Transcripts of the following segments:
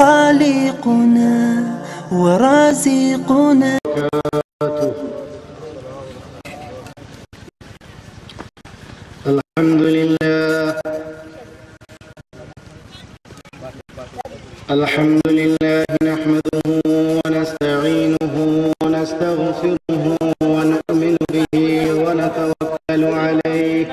خالقنا ورازقنا. الحمد لله الحمد لله نحمده ونستعينه ونستغفره ونؤمن به ونتوكل عليه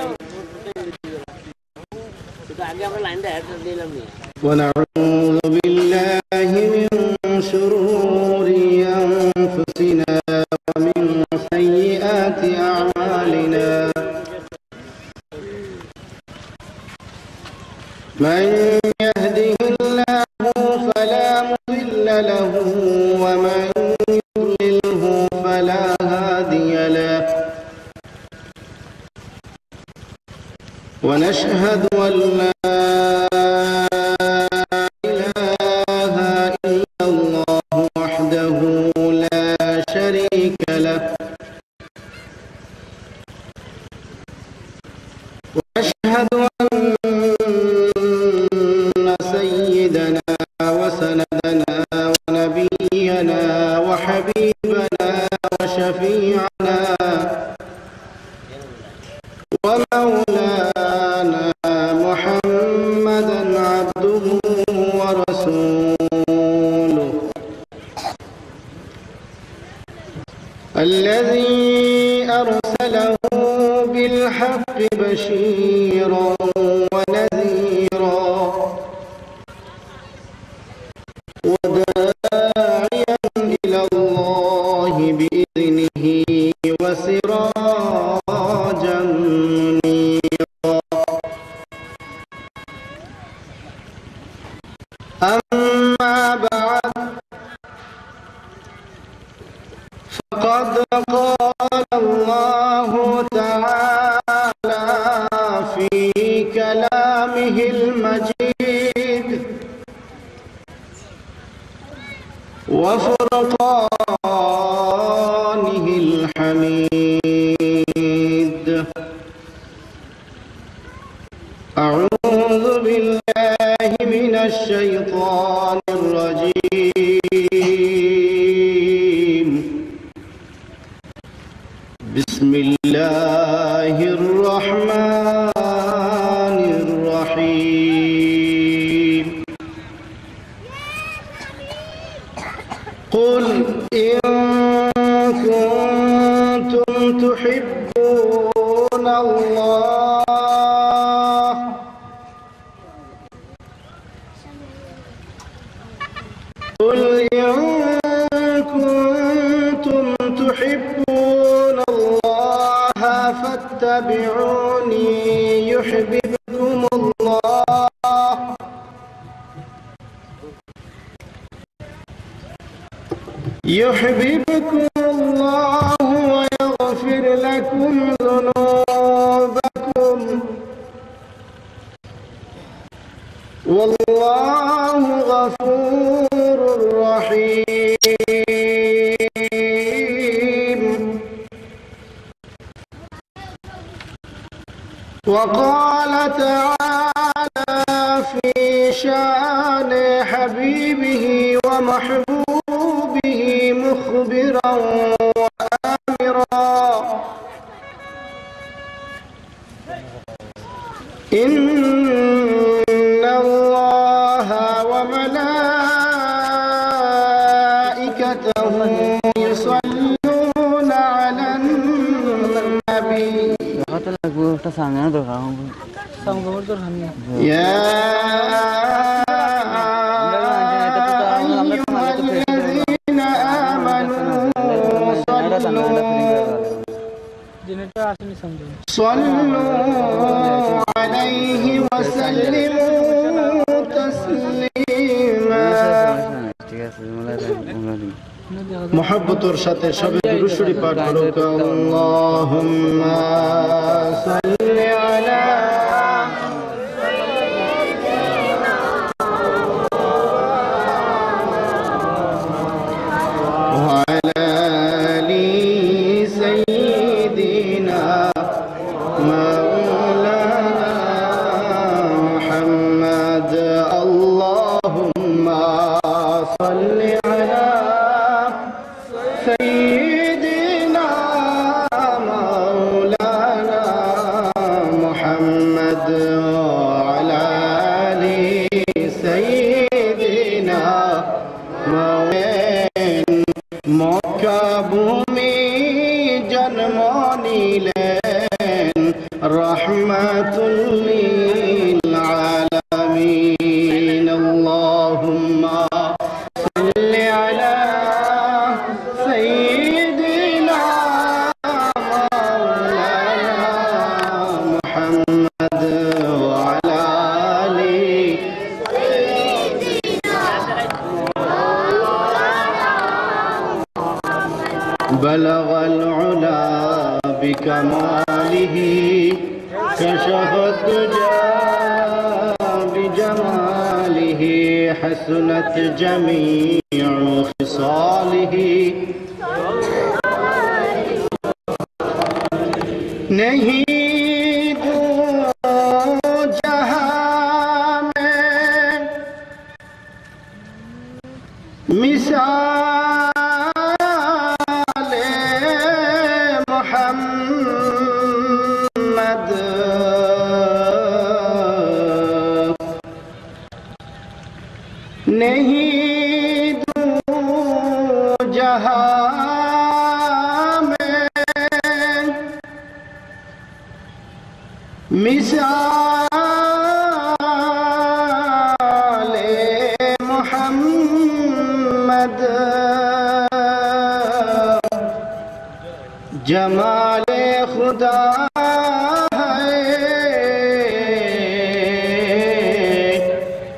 ونعوذ بالله من شرور أنفسنا ومن سيئات أعمالنا. من يهده الله فلا مضل له ومن يضلله فلا هادي له. ونشهد أن لا إله إلا الله وحده لا شريك له. ونشهد أن سيدنا وسندنا ونبينا وحبيبنا وشفيعنا ومولانا محمدا عبده ورسوله الذي أرسله بالحق بشيرا ونذيرا وداعيا إلى الله بإذنه وسراجا منيرا. أما بعد فقد قال الله تعالى في كلامه المجيد وفرقانه الحميد. أعوذ بالله من الشيطان الرجيم. بسم الله الرحمن الرحيم. قل إن كنتم تحبون الله قل إن كنتم تحبون الله فاتبعوني يحببكم الله ويغفر لكم ذنوبكم والله غفور رحيم. وقال تعالى في شأن حبيبه ومحبوبه مخبرا وآمرا إن الله وملائكته يصلون على النبي يا أيها الذين آمنوا صلوا عليه وسلموا تسليما. محبتর সাথে সবে দুরূদ শরীফ পাঠ করুক। আল্লাহুম্মা সাল্লি আলা اللهم صل على سيدنا مولانا محمد وعلى آل سيدنا মক্কা ভূমি জন্ম নিলেন রহমাতুল লিল আলামিন আল্লাহুম্মা সাল্লি আলা সাইয়্যিদিনা মাওলানা মুহাম্মদ ওয়া আলা আলি بلغ العلا بكماله كشف الدجى بجماله حسنت جميع خصاله नहीं दो जहां में मिसाल मोहम्मद नहीं दो जहां में मिसाल मोहम्मद जमाले खुदा है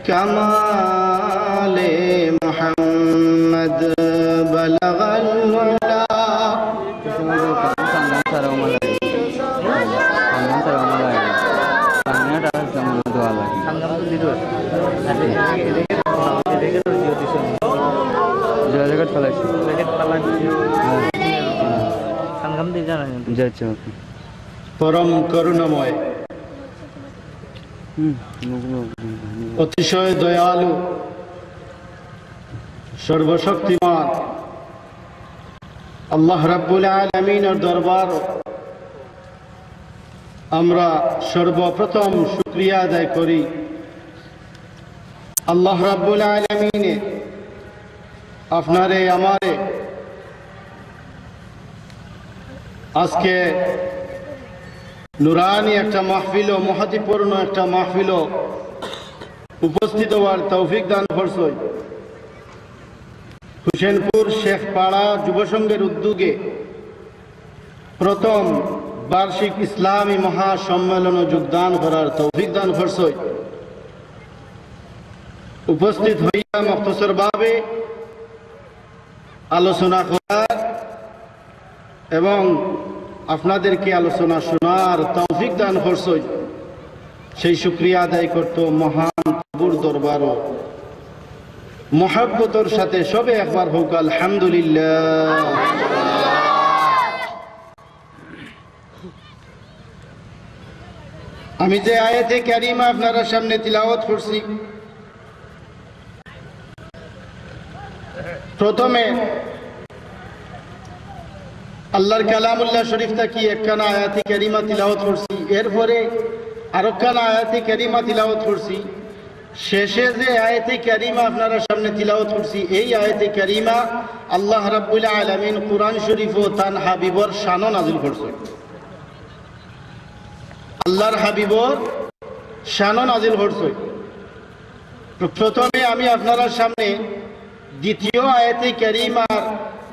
कमाले मोहम्मद बलगल उला परम करुणामय अतिशय दयालु सर्वशक्तिमान अल्लाह रब्बुल आलमीनेर दरबार আমরা সর্বপ্রথম শুকরিয়া আদায় করি আল্লাহ রাব্বুল আলামিনে আপনারে আমারে আজকে নুরানি একটা মাহফিল ও মহতিপূর্ণ একটা মাহফিল উপস্থিত হওয়ার তৌফিক দান করছেন হুসেনপুর শেখপাড়া যুব সংঘের উদ্যোগে প্রথম বার্ষিক ইসলামী মহাসম্মেলনে যোগদান করার তৌফিক দান করছেন উপস্থিত হইয়া মুখতসরভাবে আলোচনা করার এবং আপনাদেরকে আলোচনা শোনার তৌফিক দান করছেন সেই শুকরিয়া আদায় করত মহান প্রভুর দরবারও মহব্বতের সাথে সবে একবার হোক আলহামদুলিল্লাহ। আমি যে আয়াতে কারিমা আপনারা সামনে তিলাওয়াত করছি প্রথমে আল্লাহর কালামুল্লাহ শরীফ থেকে একখানা আয়াতে কারিমা তিলাওয়াত করছি এরপরে আরেকখানা আয়াতে কারিমা তিলাওয়াত করছি শেষে যে আয়াতে কারিমা আপনারা সামনে তিলাওয়াত করছি এই আয়াতে কারিমা আল্লাহ রাব্বুল আলামিন কুরআন শরীফ ও তার হাবিবর শান নাযিল করছেন আল্লাহর হাবিবর শান নাযিল করছেন প্রথমে আমি আপনারা সামনে দ্বিতীয় আয়াতে কারিমার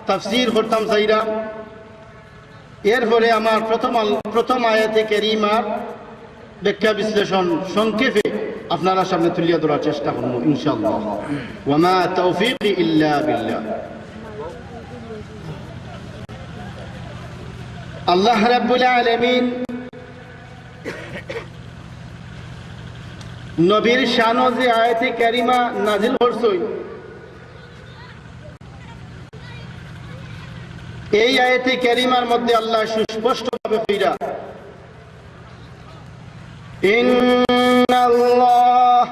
তাফসীর করতাম চাইরা এরপরে আমার প্রথম আয়াতে কারিমার ব্যাখ্যা বিশ্লেষণ সংক্ষেপে আপনারা সামনে তুলিয়া ধরার চেষ্টা করব ইনশাআল্লাহ। ওয়া মা তাওফীকি ইল্লা বিল্লাহ। আল্লাহ রাব্বুল আলামিন নবীর শান যে আয়াতে কারিমা নাযিল করছেন এই আয়াতে কারিমার মধ্যে আল্লাহ সুস্পষ্টভাবে কইরা ইন্নাল্লাহ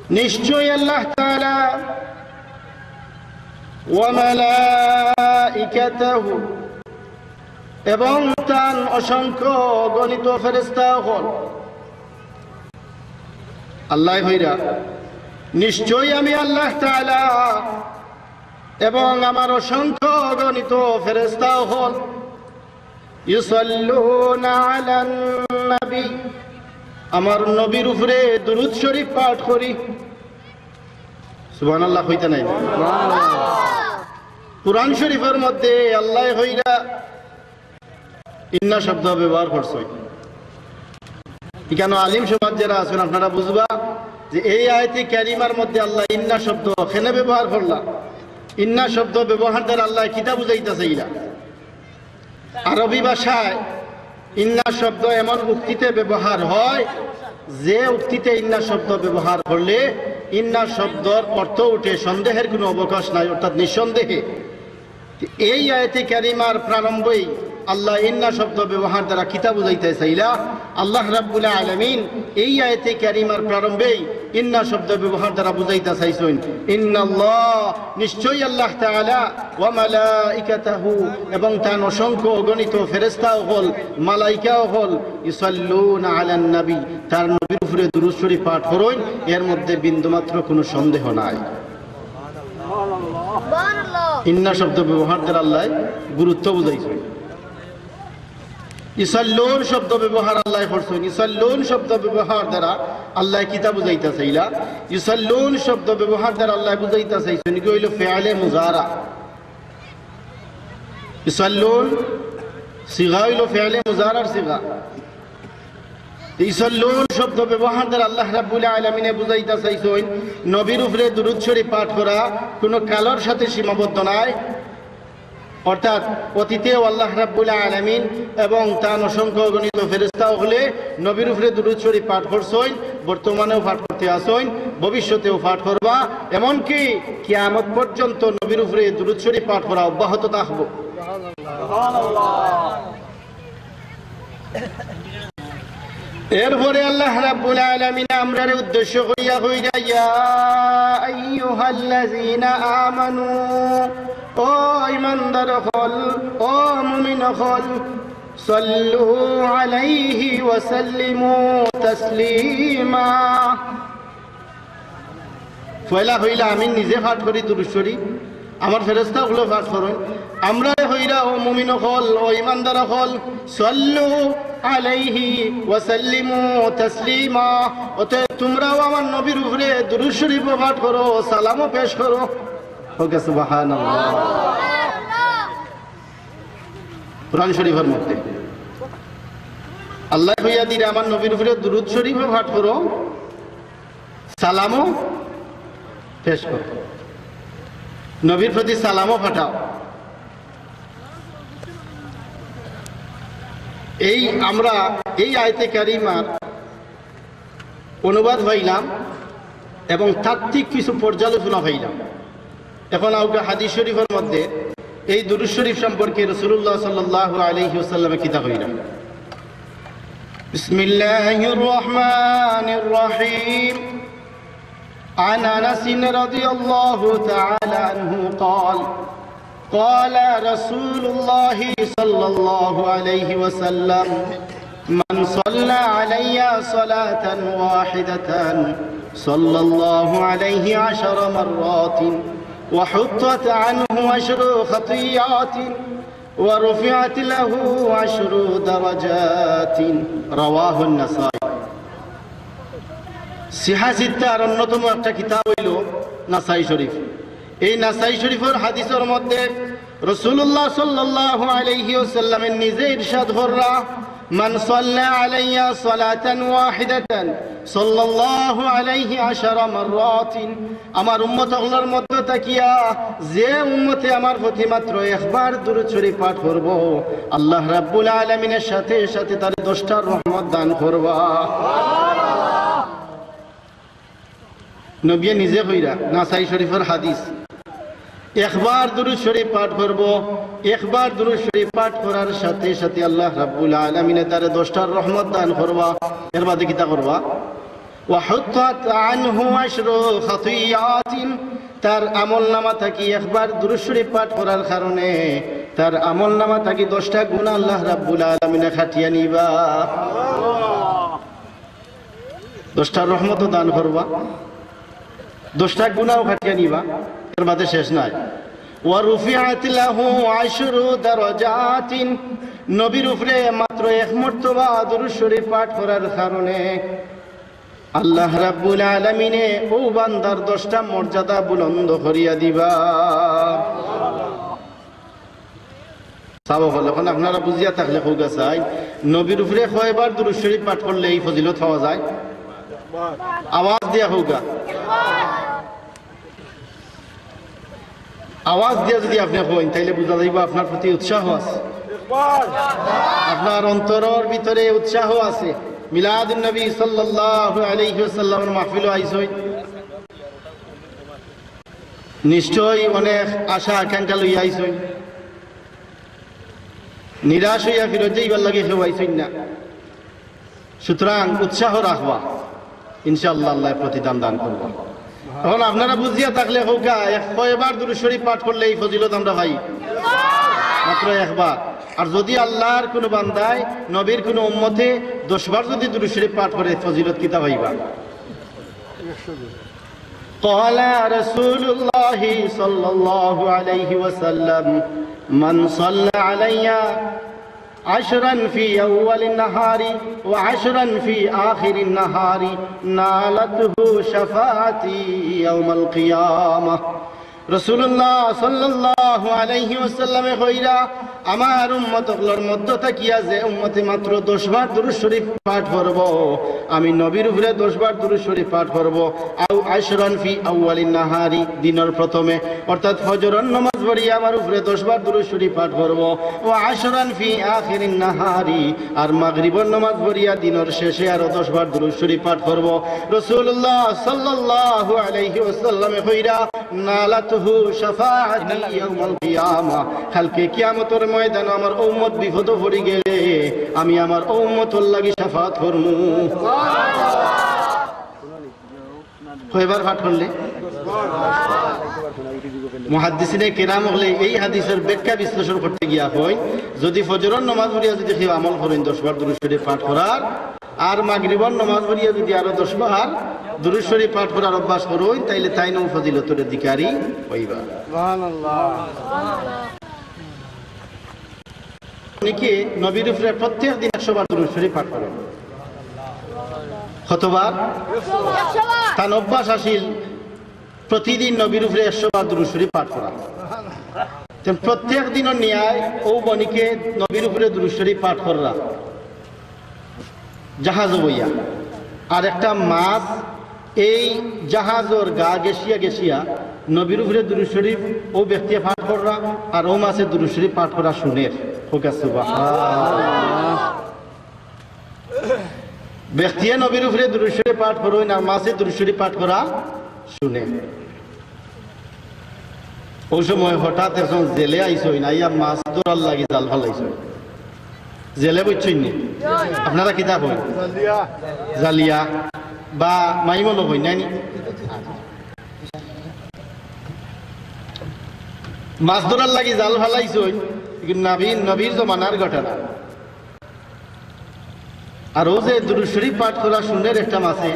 নিশ্চয়ই আল্লাহ তাআলা ওয়া মালাইকাতাহু এবং তার অসংখ্য গণিত ফেরেশতা হল। আল্লাহ হইরা নিশ্চয়ই আমি আল্লাহ তাআলা এবং আমার অসংখ্য গণিত ফেরেশতা হল ইউসাল্লুনা আলান নবী আমার নবীর উপরে দুরূদ শরীফ পাঠ করি। সুবহানাল্লাহ হইতা নাই? কুরআন শরীফের মধ্যে আল্লাহ হইরা ইন্না শব্দ ব্যবহার করছে। কেন আলিম সমাজ যারা আছেন আপনারা বুঝবা যে এই আয়াতে কারিমার মধ্যে আল্লাহ ইন্না শব্দ কেন ব্যবহার করলা? ইন্না শব্দ ব্যবহার দ্বারা আল্লাহ কিতা বুঝাইতেছে? ইরা আরবি ভাষায় ইন্না শব্দ এমন উক্তিতে ব্যবহার হয় যে উক্তিতে ইন্না শব্দ ব্যবহার করলে ইন্না শব্দর অর্থ উঠে সন্দেহের কোনো অবকাশ নাই, অর্থাৎ নিঃসন্দেহে। এই আয়াতে কারিমার প্রারম্ভেই আল্লাহ ইন্না শব্দ ব্যবহার দ্বারা কিতা বুঝাইতেছে? ইলা আল্লাহ রাব্বুল আলামিন এই আয়াতে কারিমার প্রারম্ভেই ইন্না শব্দ ব্যবহার দ্বারা বুঝাইতে চাইছেন ইন্নাল্লাহ নিশ্চয়ই আল্লাহ তাআলা ওয়া মালাইকাতাহু এবং তার অসংখ্য অগণিত ফেরেশতাও হল, মালাইকাও হল ইউসাল্লুনা আলান নবী তার নবীর উপরে দুরূদ শরীফ পাঠ করেন। এর মধ্যে বিন্দুমাত্র কোনো সন্দেহ নাই। ইন্না শব্দ ব্যবহার দ্বারা আল্লাহ গুরুত্ব বুঝাইছেন। ইসাল্লুন শব্দ ব্যবহার আল্লাহ করছেন। ইসাল্লুন শব্দ ব্যবহার দ্বারা আল্লাহ কিতা বুঝাইতে চাইলা? ইসাল্লুন শব্দ ব্যবহার দ্বারা আল্লাহ বুঝাইতে চাইছেন কি হইল ফিআলে মুজারা। ইসাল্লুন সিগা হইল ফিআলে মুজারার সিগা। ইসাল্লুন শব্দ ব্যবহার দ্বারা আল্লাহ রাব্বুল আলামিন বুঝাইতে চাইছেন নবীর উপরে দুরূদ শরীফ পাঠ করা কোনো কালের সাথে সীমাবদ্ধ নাই, অর্থাৎ অতীতেও আল্লাহ রাব্বুল আলামিন এবং তার অসংখ্য গণিত ফেরেশতা হলে নবীর উপরে দুরূদ শরীফ পাঠ করছেন, বর্তমানেও পাঠ করতে আসেন, ভবিষ্যতেও পাঠ করবা, এমনকি কিয়ামত পর্যন্ত নবীর উপরে দুরূদ শরীফ পাঠ করা অব্যাহত থাকবে। এরপরে আল্লাহ রাব্বুল আলামিন আমরার উদ্দেশ্য করিয়া কইরা ইয়া আইয়ুহাল্লাযীনা আমানু ও ঈমানদার হল, ও মুমিন হল, সাল্লু আলাইহি ওয়া সাল্লিমু তাসলিমা। পয়লা হইলা আমি নিজে পাঠ করি দুরূদ শরীফ, আমার ফেরেশতা গুলো পাঠ করেন। আমরা হইরা ও মুমিন হল, ও ঈমানদার হল, সাল্লু আলাইহি ওয়া সাল্লিমু তাসলিমা। অতএব তোমরাও আমার নবীর উপরে দুরূদ শরীফ পাঠ করো, সালামও পেশ করো। ওকে সুবহানাল্লাহ। কুরআন শরীফের মধ্যে আল্লাহ কইয়া দিরা আমার নবীর উপরে দুরূদ শরীফ পাঠ করো, সালামও পেশ করো, নবীর প্রতি সালামও পাঠাও। এই আমরা এই আয়াতে কারিমার অনুবাদ হইলাম এবং তাত্ত্বিক কিছু পর্যালোচনা হইলাম। এখন আউকা হাদিস শরীফের মধ্যে এই দুরূদ শরীফ সম্পর্কে রাসূলুল্লাহ সাল্লাল্লাহু আলাইহি ওয়াসাল্লামে কিতাব হইলাম। বিসমিল্লাহির রহমানির রহিম। عن أنس رضي الله تعالى عنه قال قال رسول الله صلى الله عليه وسلم من صلى علي صلاة واحدة صلى الله عليه 10 مرات وحطت عنه 10 خطيئات ورفعت له 10 درجات رواه النسائي। সিহা সিত্তার অন্যতম একটা কিতাব হইল নাসাই শরীফ। এই নাসাই শরীফের হাদিসের মধ্যে রাসূলুল্লাহ সাল্লাল্লাহু আলাইহি ওয়াসাল্লামের নিজে ইরশাদ কররা মান সাল্লা আলাইয়া সালাতান ওয়াহিদাতান সাল্লাল্লাহু আলাইহি 10 মাররাতিন। আমার উম্মতগুলোর মধ্যে তাকিয়া যে উম্মতে আমার প্রতি মাত্র একবার দুরূদ শরীফ পাঠ করব, আল্লাহ রাব্বুল আলামিনের সাথে সাথে তার 10টা রহমত দান করবা। নবী নিজে কইরা নাসাই শরীফের হাদিস, একবার দুরূদ শরীফ পাঠ করব, একবার দুরূদ শরীফ পাঠ করার সাথে সাথে আল্লাহ রাব্বুল আলামিন তার 10টা রহমত দান করবা। এর বাদে কিতা করবা? وحطت عنه 10 خطيئات তার আমলনামা থাকি একবার দুরূদ শরীফ পাঠ করার কারণে তার আমলনামা থাকি 10টা গুনাহ আল্লাহ রাব্বুল আলামিনে খাটিয়া নিবা 10টা রহমত দান করবা 10টা গুনাহও খাটিয়া নিবা এর বাদে শেষ নাই ওয়া রুফিআত লাহু 10 দারাজাতিন নবীর উপরে মাত্র এক মর্তবা দুরূদ শরীফ পাঠ করার কারণে আল্লাহ রাব্বুল আলামিনে ও বান্দার 10টা মর্যাদা বুলন্দ করিয়া দিবা সাবো হলো এখন আপনারা বুঝিয়া থাকলে কওগা চাই নবীর উপরে কয়বার দুরূদ শরীফ পাঠ করলে এই ফজিলত পাওয়া যায় আওয়াজ দিয়া হোগা আওয়াজ দিয়া যদি আপনি কইন তাইলে বুঝা যাইবা আপনার প্রতি উৎসাহ আছে আপনার অন্তরের ভিতরে উৎসাহ আছে মিলাদুন নবী সাল্লাল্লাহু আলাইহি ওয়াসাল্লামের মাহফিল আইছই নিশ্চয়ই অনেক আশা আকাঙ্ক্ষা লইয়া আইছই নিরাশ হইয়া ফিরত যাইবার লাগে কেউ আইছই না সুতরাং উৎসাহ রাখবা ইনশাআল্লাহ আল্লাহ প্রতিদান দান করব এখন আপনারা বুঝিয়া থাকলে হোকা কয়বার দুরূদ শরীফ পাঠ করলে এই ফজিলত আমরা পাই মাত্র একবার আর যদি আল্লাহর কোনো বান্দায় নবীর কোনো উম্মতে 10 বার যদি দুরূদ শরীফ পাঠ করে ফজিলত কিতা পাইবা قال رسول الله صلى الله عليه وسلم من صلى علي 10 في أول النهار و10 في آخر النهار نالته شفاعتي يوم القيامة রাসূলুল্লাহ সাল্লাল্লাহু আলাইহি ওয়াসাল্লামে কইরা আমার উম্মতগুলোর মধ্য থাকিয়া যে উম্মতে মাত্র 10 বার দুরূদ শরীফ পাঠ করব আমি নবীর উপরে 10 বার দুরূদ শরীফ পাঠ করব আও 10 ফি আউয়ালিন নাহারি দিনের প্রথমে অর্থাৎ ফজরের নামাজ পড়িয়া আমার উপরে 10 বার দুরূদ শরীফ পাঠ করব ও 10 ফি আখিরিন নাহারি আর মাগরিবের নামাজ পড়িয়া দিনের শেষে আরো 10 বার দুরূদ শরীফ পাঠ করব রাসূলুল্লাহ সাল্লাল্লাহু আলাইহি ওয়াসাল্লামে কইরা নালাতুহু শাফাআতি ইয়াউমাল কিয়ামা কালকে কিয়ামতের ময়দানে আমার উম্মত বিপদে পড়ে গেলে আমি আমার উম্মতের লাগি শাফাআত করমু কয়বার পাঠ করলে মুহাদ্দিসিনে কেরাম হলে এই হাদিসের ব্যাখ্যা বিশ্লেষণ করতে গিয়া হয় যদি ফজরের নামাজ পড়িয়া যদি কেউ আমল করেন 10 বার দুরূদ শরীফ পাঠ করার আর মাগরিবের নামাজ পড়িয়া যদি আরো 10 বার দুরূদ শরীফ পাঠ করার অভ্যাস করুন তাইলে তাইনও ফজিলতের অধিকারী হইবা সুবহানাল্লাহ অনেকে নবীর উপরে প্রত্যেক দিন 100 বার দুরূদ শরীফ পাঠ করেন কতবার 100 বার তার অভ্যাস আসিল প্রতিদিন নবীর উপরে 100 বার দুরূদ শরীফ পাঠ করা তেন প্রত্যেক দিনের ন্যায় ও বনিকে নবীর উপরে দুরূদ শরীফ পাঠ করা জাহাজ বইয়া আর একটা মাছ এই জাহাজের গা গেছিয়া গেছিয়া নবীর উপরে দুরূদ শরীফ ও ব্যক্তি পাঠ করা আর ও মাছের দুরূদ শরীফ পাঠ করা শুনে হোক সুবহানাল্লাহ ব্যক্তি নবীর উপরে দুরূদ শরীফ পাঠ করুন আর মাছের দুরূদ শরীফ পাঠ করা শুনে ওই সময় হঠাৎ একজন জেলে আইসই না ইয়া মাছ ধরার লাগি জাল ফেলাইছে জেলে বুঝছেন নি আপনারা কিতাব হই জালিয়া বা মাইমল হই নাই মাছ ধরার লাগি জাল ফেলাইছই নবীর জমানার ঘটনা আর ও যে দুরূদ শরীফ পাঠ করা শুনের একটা মাছে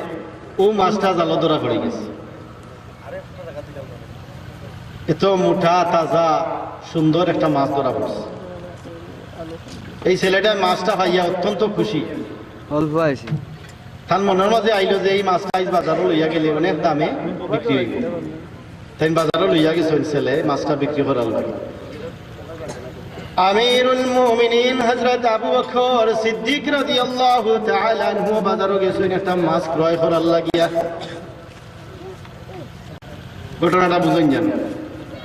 ও মাছটা জাল ধরা পড়ে গেছে এত মোটা তাজা সুন্দর একটা মাছ ধরা পড়ছে এই ছেলেটা মাছটা পাইয়া অত্যন্ত খুশি অল্প আছে তার মনের মাঝে আইলো যে এই মাছটা আজ বাজারে লইয়া গেলে অনেক দামে বিক্রি হইব তাই বাজারে লইয়া গেছে ছেলে মাছটা বিক্রি করার লাগে আমিরুল মুমিনিন হযরত আবু বকর সিদ্দিক রাদিয়াল্লাহু তাআলা আনহু বাজারে গেছেন একটা মাছ ক্রয় করার লাগিয়া ঘটনাটা বুঝেন জান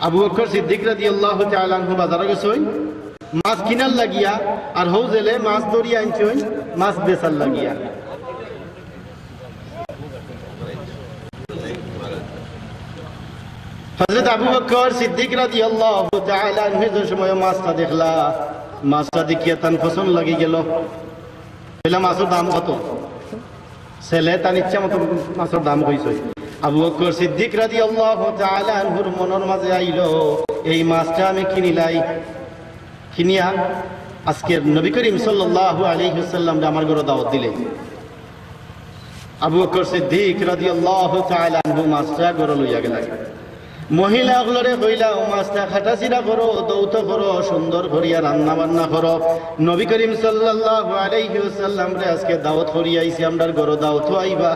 আবু বকর সিদ্দিক রাদিয়াল্লাহু তাআলা আনহু বাজারে গেছেন মাছ কিনার লাগিয়া আর হৌ জেলে মাছ ধরিয়া আনছেন মাছ বেচার লাগিয়া হযরত আবু বকর সিদ্দিক রাদিয়াল্লাহু তাআলা আনহু যে সময় মাছটা দেখলা মাছটা দেখিয়া তার পছন্দ লাগি গেল বললাম মাছের দাম কত ছেলে তার ইচ্ছা মতো মাছের দাম কইছে। আবু বকর সিদ্দিক রাদিয়াল্লাহু তাআলা আনহুর মনের মাঝে আইলো এই মাছটা আমি কিনিয়া আজকে নবী করিম সাল্লাল্লাহু আলাইহি ওয়াসাল্লাম আমার ঘরে দাওয়াত দিলে। আবু বকর সিদ্দিক রাদিয়াল্লাহু তাআলা আনহু মাছটা ঘরে লইয়া গেলেন। মহিলাগুলোরে কইলা ও মাছটা খাটাছিরা করো, দৌত করো, সুন্দর করিয়া রান্না বান্না করো। নবী করিম সাল্লাল্লাহু আলাইহি ওয়াসাল্লাম রে আজকে দাওয়াত করিয়া আইছি, আমরার ঘরে দাওয়াত আইবা।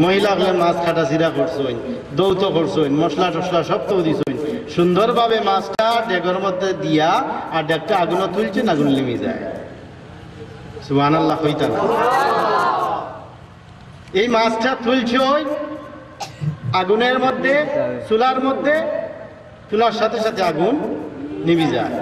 মহিলাগুলো মাছ খাটাছিরা করছেন, দৌত করছেন, মশলা টসলা সব তো দিছেন। সুন্দরভাবে মাছটা ডেগের মধ্যে দিয়া আর ডেকটা আগুন তুলছেন, আগুন লিমে যায়। সুবহানাল্লাহ কইতাম। এই মাছটা তুলছে আগুনের মধ্যে, চুলার মধ্যে, চুলার সাথে সাথে আগুন নিভে যায়।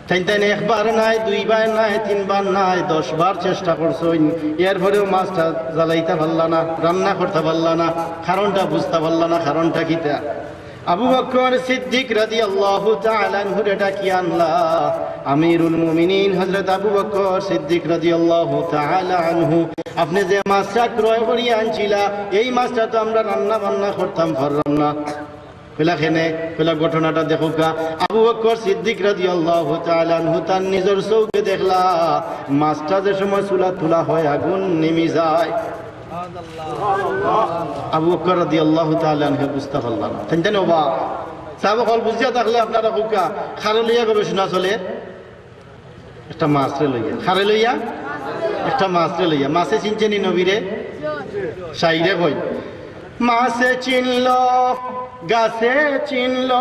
তাই একবার নাই, দুইবার নাই, তিনবার নাই, 10 বার চেষ্টা করছেন। এরপরেও মাছটা জ্বালাইতে পারলা না, রান্না করতে পারলা না। কারণটা বুঝতে পারলা না, কারণটা কিতা? আবু বকর সিদ্দিক রাদিয়াল্লাহু তাআলা আনহু এটা কি আনলা? আমিরুল মুমিনিন হযরত আবু বকর সিদ্দিক রাদিয়াল্লাহু তাআলা আনহু, আপনি যে মাছটা ক্রয় করিয়া আনছিলা, এই মাছটা তো আমরা রান্না বান্না করতাম পারলাম না। কইলা ঘটনাটা দেখো কা। আবু বকর সিদ্দিক রাদিয়াল্লাহু তাআলা আনহু তার নিজের চোখে দেখলা মাছটা যে সময় চুলা তুলা হয় আগুন নেমে যায়। আবু বকর রাদিয়াল্লাহু তাআলা আনহু বুঝতে পারলেন না। তাই ওবা সাহাবা হল বুঝিয়া থাকলে আপনারা হুকা খারে লইয়া গবেষণা চলে। একটা মাছরে লইয়া, খারে লইয়া একটা মাছরে লইয়া। মাছে চিনছেনি নবীরে? শাইরে কই, মাছে চিনল গাছে চিনল,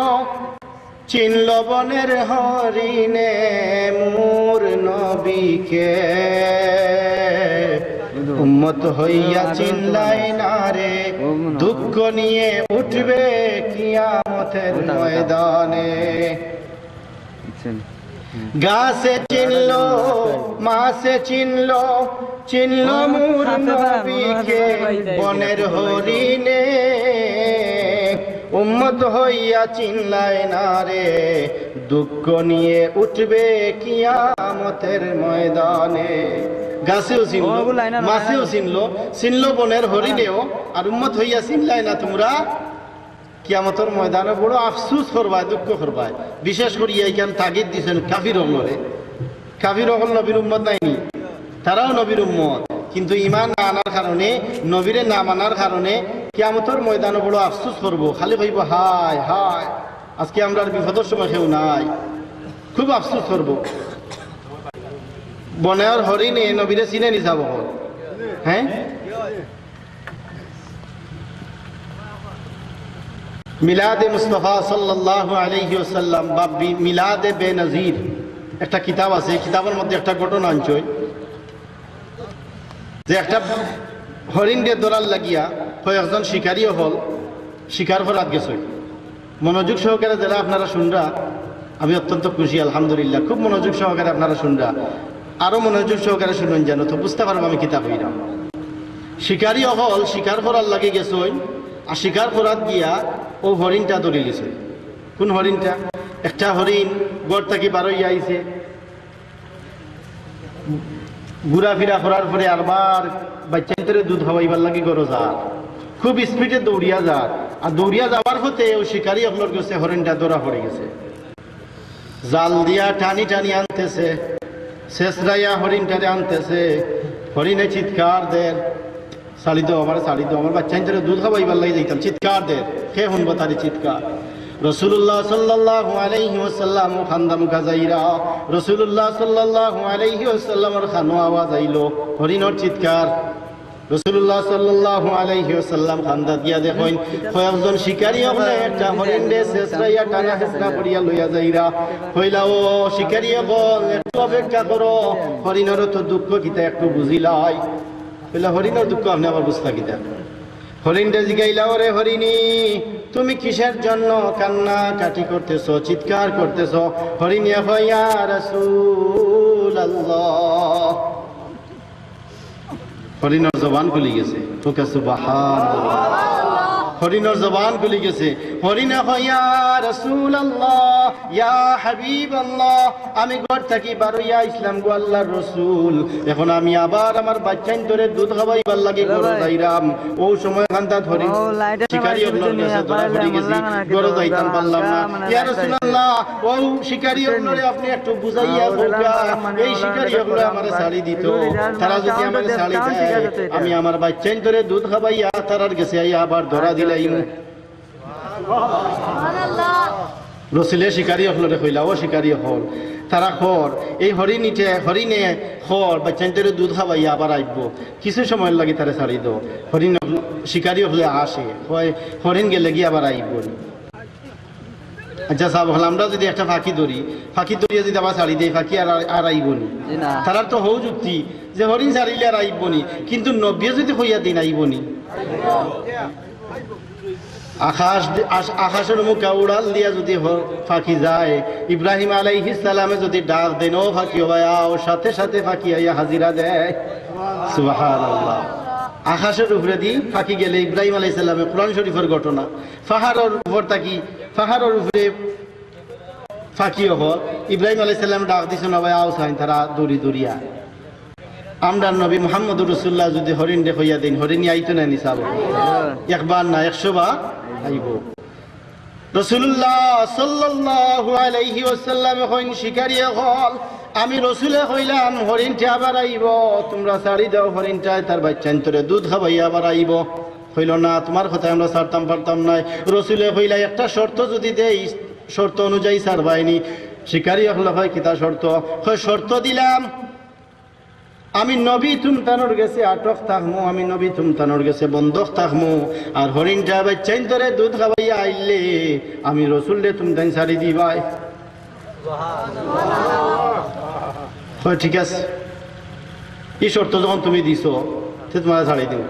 চিনল বনের হরিণে মোর নবীকে। উম্মত হইয়া চিনলাই না রে, দুঃখ নিয়ে উঠবে কিয়ামতের ময়দানে। গাছে চিনল মাছে চিনল, চিনল মোর নবীকে বনের হরিণে। উম্মত হইয়া চিনলাই না রে, দুঃখ নিয়ে উঠবে কিয়ামতের ময়দানে। গাছেও চিনল, মাছেও চিনল, চিনল বনের হরিণেও, আর উম্মত হইয়া চিনলাই না তোমরা, কিয়ামতের ময়দানে বড় আফসুস করবায়, দুঃখ করবায়। বিশেষ করে এইখান তাগিদ দিচ্ছেন কাফির হলরে। কাফির হল নবীর উম্মত নাইনি, তারাও নবীর উম্মত, কিন্তু ইমান না আনার কারণে, নবীরে না মানার কারণে কিয়ামতের ময়দানে বড় আফসুস করবো। খালি ভাইব হায় হায় আজকে আমরা বিপদের সময় কেউ নাই, খুব আফসুস করবো। বনের হরিণে নবীরে চিনে নি যাব। হ্যাঁ, মিলাদে মুস্তাফা সাল্লাল্লাহু আলাইহি ওয়াসাল্লাম বা মিলাদে বেনজির একটা কিতাব আছে। কিতাবের মধ্যে একটা ঘটনা আনছই যে একটা হরিণ দিয়ে দৌড়াল লাগিয়া কয়েকজন শিকারীও হল, শিকার করাত গেছে। মনোযোগ সহকারে যারা আপনারা শুনরা, আমি অত্যন্ত খুশি আলহামদুলিল্লাহ। খুব মনোযোগ সহকারে আপনারা শুনরা, আরো মনোযোগ সহকারে শুনুন যেন তো বুঝতে পারবো আমি কিতাব হইলাম। শিকারী হল শিকার করার লাগে গেছে, আর শিকার করাত গিয়া ও হরিণটা দৌড়ে গেছে। কোন হরিণটা? একটা হরিণ গড় থাকি বারোইয়া আইছে, ঘুরাফিরা করার পরে আরবার বাচ্চাদের দুধ খাওয়াইবার লাগে গরো যা, খুব স্পিডে দৌড়িয়া যা। আর দৌড়িয়া যাওয়ার পথে ও শিকারী হলর গেছে, হরিণটা দৌড়া পড়ে গেছে। জাল দিয়া টানি টানি আনতেছে, শেষরাইয়া হরিণটারে আনতেছে। হরিণে চিৎকার দেন, শাড়ি দো আমার, শাড়ি দো আমার, বাচ্চাদের দুধ খাওয়াইবার লাগে যাইতাম, চিৎকার দেন। কে শুনবো তারি চিৎকার? রাসূলুল্লাহ সাল্লাল্লাহু আলাইহি ওয়াসাল্লাম খান্দা মুখা যাইরা, রাসূলুল্লাহ সাল্লাল্লাহু আলাইহি ওয়াসাল্লামের খানো আওয়াজ আইলো, হরিণর চিৎকার। রাসূলুল্লাহ সাল্লাল্লাহু আলাইহি ওয়াসাল্লাম খান্দা দিয়া দেখেন কয়েকজন শিকারী হলে একটা হরিণ রে শেষরাইয়া টানা হেসরা করিয়া লইয়া যাইরা। কইলা ও শিকারী বল একটু অপেক্ষা করো, হরিণের তো দুঃখ কিতা একটু বুঝিলাই। কইলা হরিণের দুঃখ আপনি আবার বুঝতা কিতা? হরিণটা জিগাইলা, ওরে হরিণী তুমি কিসের জন্য কান্না কাটি করতেছ, চিৎকার করতেছ? হরিণিয়া কয়, ইয়া রাসূলুল্লাহ। হরিণের জবান খুলে গেছে, তোকে সুবহানাল্লাহ। হরিণর জবান খুলে গেছে। হরিণে কয় ইয়া রাসূলুল্লাহ ইয়া হাবিবাল্লাহ, আমি ঘর থাকি বারইয়া ইসলাম গো আল্লাহর রাসূল, এখন আমি আবার আমার বাচ্চাইন ধরে দুধ খাওয়াইবার লাগে গরু যাইরাম। ও সময় খান্তা হরিণ শিকারি অগ্নর কাছে ধরা পড়ে গেছি, গরু যাইতাম পারলাম না। ইয়া রাসূলুল্লাহ ও শিকারি অগ্নরে আপনি একটু বুঝাইয়া বলবা, এই শিকারি অগ্ন আমারে ছাড়ি দিত, তারা যদি আমারে ছাড়ি দেয় আমি আমার বাচ্চাইন ধরে দুধ খাওয়াইয়া তারার কাছে আইয়া আবার ধরা দিলাইম। রসুলের শিকারি হলরে কইলা, ও শিকারি হল তারা খর এই হরিণে খর বাচ্চাদের দুধ খাওয়াইয়া আবার আইব, কিছু সময় লাগে তারা ছাড়ি দো। হরিণ শিকারি হলে আসে, হরিণ গেলে গিয়ে আবার আইব। আচ্ছা সাহেব হল, আমরা যদি একটা ফাঁকি ধরিয়ে যদি আবার ছাড়ি দেয়, ফাঁকি আর আইবনি। তারার তো হৌ যুক্তি যে হরিণ ছাড়িলে আর আইবনি, কিন্তু নব্বী যদি হইয়া দিন আইবনি। আকাশের মুখে উড়াল দিয়া যদি ফাঁকি যায়, ইব্রাহিম আলাইহিস সালামে যদি ডাক দেন ও ফাঁকি হওয়া, সাথে সাথে ফাঁকি আইয়া হাজিরা দেয়। সুবহানাল্লাহ। আকাশের উপরে দি ফাঁকি গেলে ইব্রাহিম আলাইহিস সালামে কোরআন শরীফের ঘটনা, পাহাড়ের উপর থাকি পাহাড়ের উপরে ফাঁকি হল, ইব্রাহিম আলাইহিস সালাম ডাক দিছেন ভাই আও সাইন, তারা দৌড়িয়া আমরা নবী মুহাম্মদুর রাসূলুল্লাহ যদি হরিণ দেখাইয়া দিন, হরিণী আইতো না নিসাব, একবার না 100 বার আইব। রাসূলুল্লাহ সাল্লাল্লাহু আলাইহি ওয়াসাল্লাম কইন শিকারী হল, আমি রসুলে কইলাম হরিণটা আবার আইব, তোমরা ছাড়ি দাও হরিণটা, তার বাচ্চান তোরে দুধ খাওয়াইয়া আবার আইব। হইল না, তোমার কথা আমরা ছাড়তাম পারতাম নাই। রসুলে কইলা একটা শর্ত যদি দেই, শর্ত অনুযায়ী ছাড়বাইনি। শিকারী হল হয় কিতা শর্ত? শর্ত দিলাম আমি নবী তুমতানোর গেছে আটক থাকমু, আমি নবী তুমতানোর গেছে বন্ধক থাকমু, আর হরিণটা বাচ্চাইন তোরে দুধ খাওয়াইয়া আইলে আমি রসুল রে তুমতান ছাড়ি দিবাই। হয় ঠিক আছে, এই শর্ত যখন তুমি দিছো তোমার ছাড়ি দিব।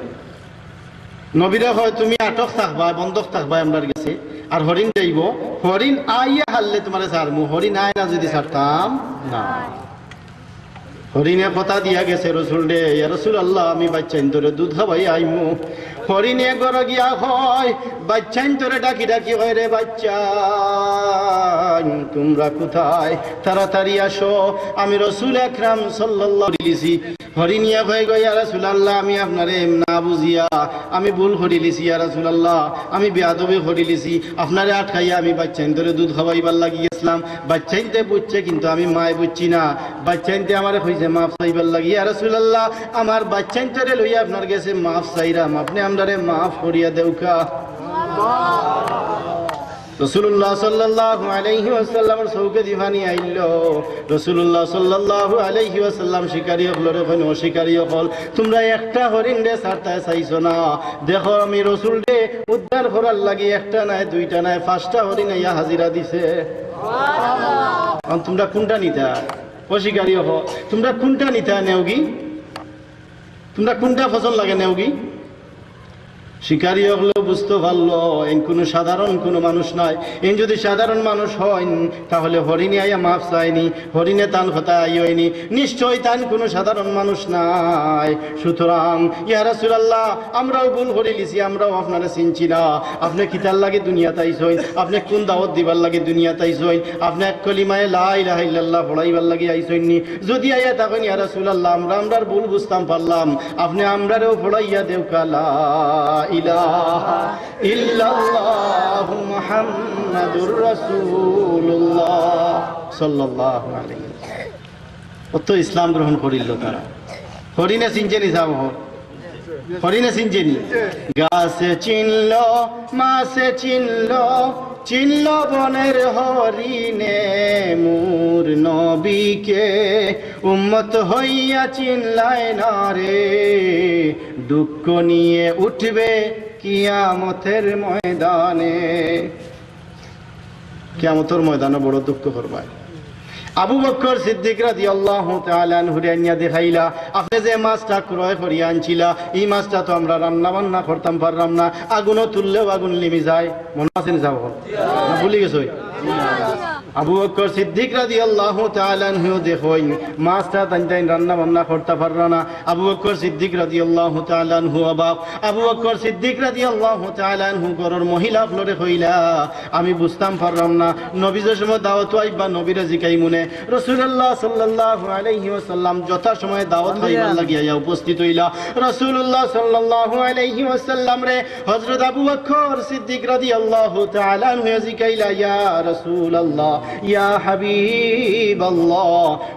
নবীরা হয় তুমি আটক থাকবা বন্ধক থাকবা আমার গেছে, আর হরিণ যাইব, হরিণ আইয়া হারলে তোমার ছাড়মু, হরিণ আয় না যদি ছাড়তাম না। হরিণে কথা দিয়া গেছে রসুল রে, ইয়া রাসূলুল্লাহ আমি বাচ্চাইন তোরে দুধ খাওয়াই আইমু। হরিণে ঘরে গিয়া হয় বাচ্চাইন তোরে ডাকি ডাকি হয়, রে বাচ্চা তোমরা কোথায়, তাড়াতাড়ি আসো, আমি রসুল আকরাম সাল্লাল্লাহু আলাইহি। হরিণিয়া হয়ে গো ইয়া রাসূলুল্লাহ আমি আপনারে না বুঝিয়া আমি ভুল করি লিছি, ইয়া রাসূলুল্লাহ আমি বেয়াদবি করি লিছি, আপনারে আটকাইয়া আমি বাচ্চাইন তোরে দুধ খাওয়াইবার লাগি গেছিলাম। বাচ্চাইনতে বুঝছে কিন্তু আমি মায় বুঝছি না, বাচ্চাইনতে আমার হইছে মাফ চাইবার লাগি, ইয়া রাসূলুল্লাহ আমার বাচ্চাইন তোরে লইয়া আপনার কাছে মাফ চাইরাম, আপনি আমরারে মাফ করিয়া দেউকা। রাসূলুল্লাহ সাল্লাল্লাহু আলাইহি ওয়াসাল্লামের চৌকে দিবানি আইল। রাসূলুল্লাহ সাল্লাল্লাহু আলাইহি ওয়াসাল্লাম শিকারী হলরে কইন, ও শিকারী হল তোমরা একটা হরিণ রে ছাড়তে চাইছো না, দেখো আমি রসুল রে উদ্ধার করার লাগি একটা নাই দুইটা নাই 5টা হরিণ ইয়া হাজিরা দিছে। সুবহানাল্লাহ। তোমরা কোনটা নিতা? ও শিকারী হল তোমরা কোনটা নিতা নেওগি? তোমরা কোনটা পছন্দ লাগে নেওগি? শিকারী হলো বুঝতে পারলো এন কোনো সাধারণ কোনো মানুষ নয়, এন যদি সাধারণ মানুষ হয় তাহলে হরিণে আইয়া মাফ চায়নি, হরিণে তান কথা আইয়নি, নিশ্চয় তান কোনো সাধারণ মানুষ নাই। সুতরাং ইয়া রাসূলুল্লাহ আমরাও ভুল করে লিছি, আমরাও আপনারা চিনছি না, আপনি কিতার লাগে দুনিয়া তাইছইন, আপনি কোন দাওয়াত দিবার লাগে দুনিয়া তাইছইন, আপনি এক কলিমায়ে লা ইলাহা ইল্লাল্লাহ পড়াইবার লাগে আইছইননি। যদি আইয়া তখন ইয়া রাসূলুল্লাহ আমরার ভুল বুঝতাম পারলাম, আপনি আমরারেও পড়াইয়া দেও কালা ইলাহা ইল্লাল্লাহু মুহাম্মাদুর রাসূলুল্লাহ সাল্লাল্লাহু আলাইহি ওয়াসাল্লাম। অত ইসলাম গ্রহণ করিল তারা। হরিণে চিনছেনি যাব, হরিণে চিনছেনি, গাছে চিনল মাছে চিনল, চিনল বনের হরিণে মোর নবীকে, উম্মত হইয়া চিনলায় না রে, দুঃখ নিয়ে উঠবে কিয়ামতের ময়দানে। কিয়ামতের ময়দানে বড় দুঃখ করবায়। আবু বকর সিদ্দিক রাদিয়াল্লাহু তাআলা আনহু আনিয়া দেখাইলা, আপনি যে মাছটা ক্রয় করিয়া আনছিলা এই মাছটা তো আমরা রান্না বান্না করতাম পারলাম না, আগুনও তুললেও আগুন নিমে যায়, মনে আছে নি যাব না ভুলে গেছই? আবু বকর সিদ্দিক রাদিয়াল্লাহু তাআলা আনহু দেখুন মাছটা তাই রান্না বান্না করতে পারলো না। আবু বকর সিদ্দিক রাদিয়াল্লাহু তাআলা আনহু অবাক। আবু বকর সিদ্দিক রাদিয়াল্লাহু তাআলা আনহু ঘরের মহিলা ফ্লোরে কইলা আমি বুঝতাম পারলাম না নবী যে সময় দাওয়াত আইবা নবীরে জিকাই মনে রাসূলুল্লাহ সাল্লাল্লাহু আলাইহি ওয়াসাল্লাম যথা সময় দাওয়াত খাইবার লাগিয়া উপস্থিত হইলা। রাসূলুল্লাহ সাল্লাল্লাহু আলাইহি ওয়াসাল্লাম রে হযরত আবু বকর সিদ্দিক রাদিয়াল্লাহু তাআলা আনহু জিকাইলা ইয়া রাসূলুল্লাহ ইয়া হাবিবাল্লাহ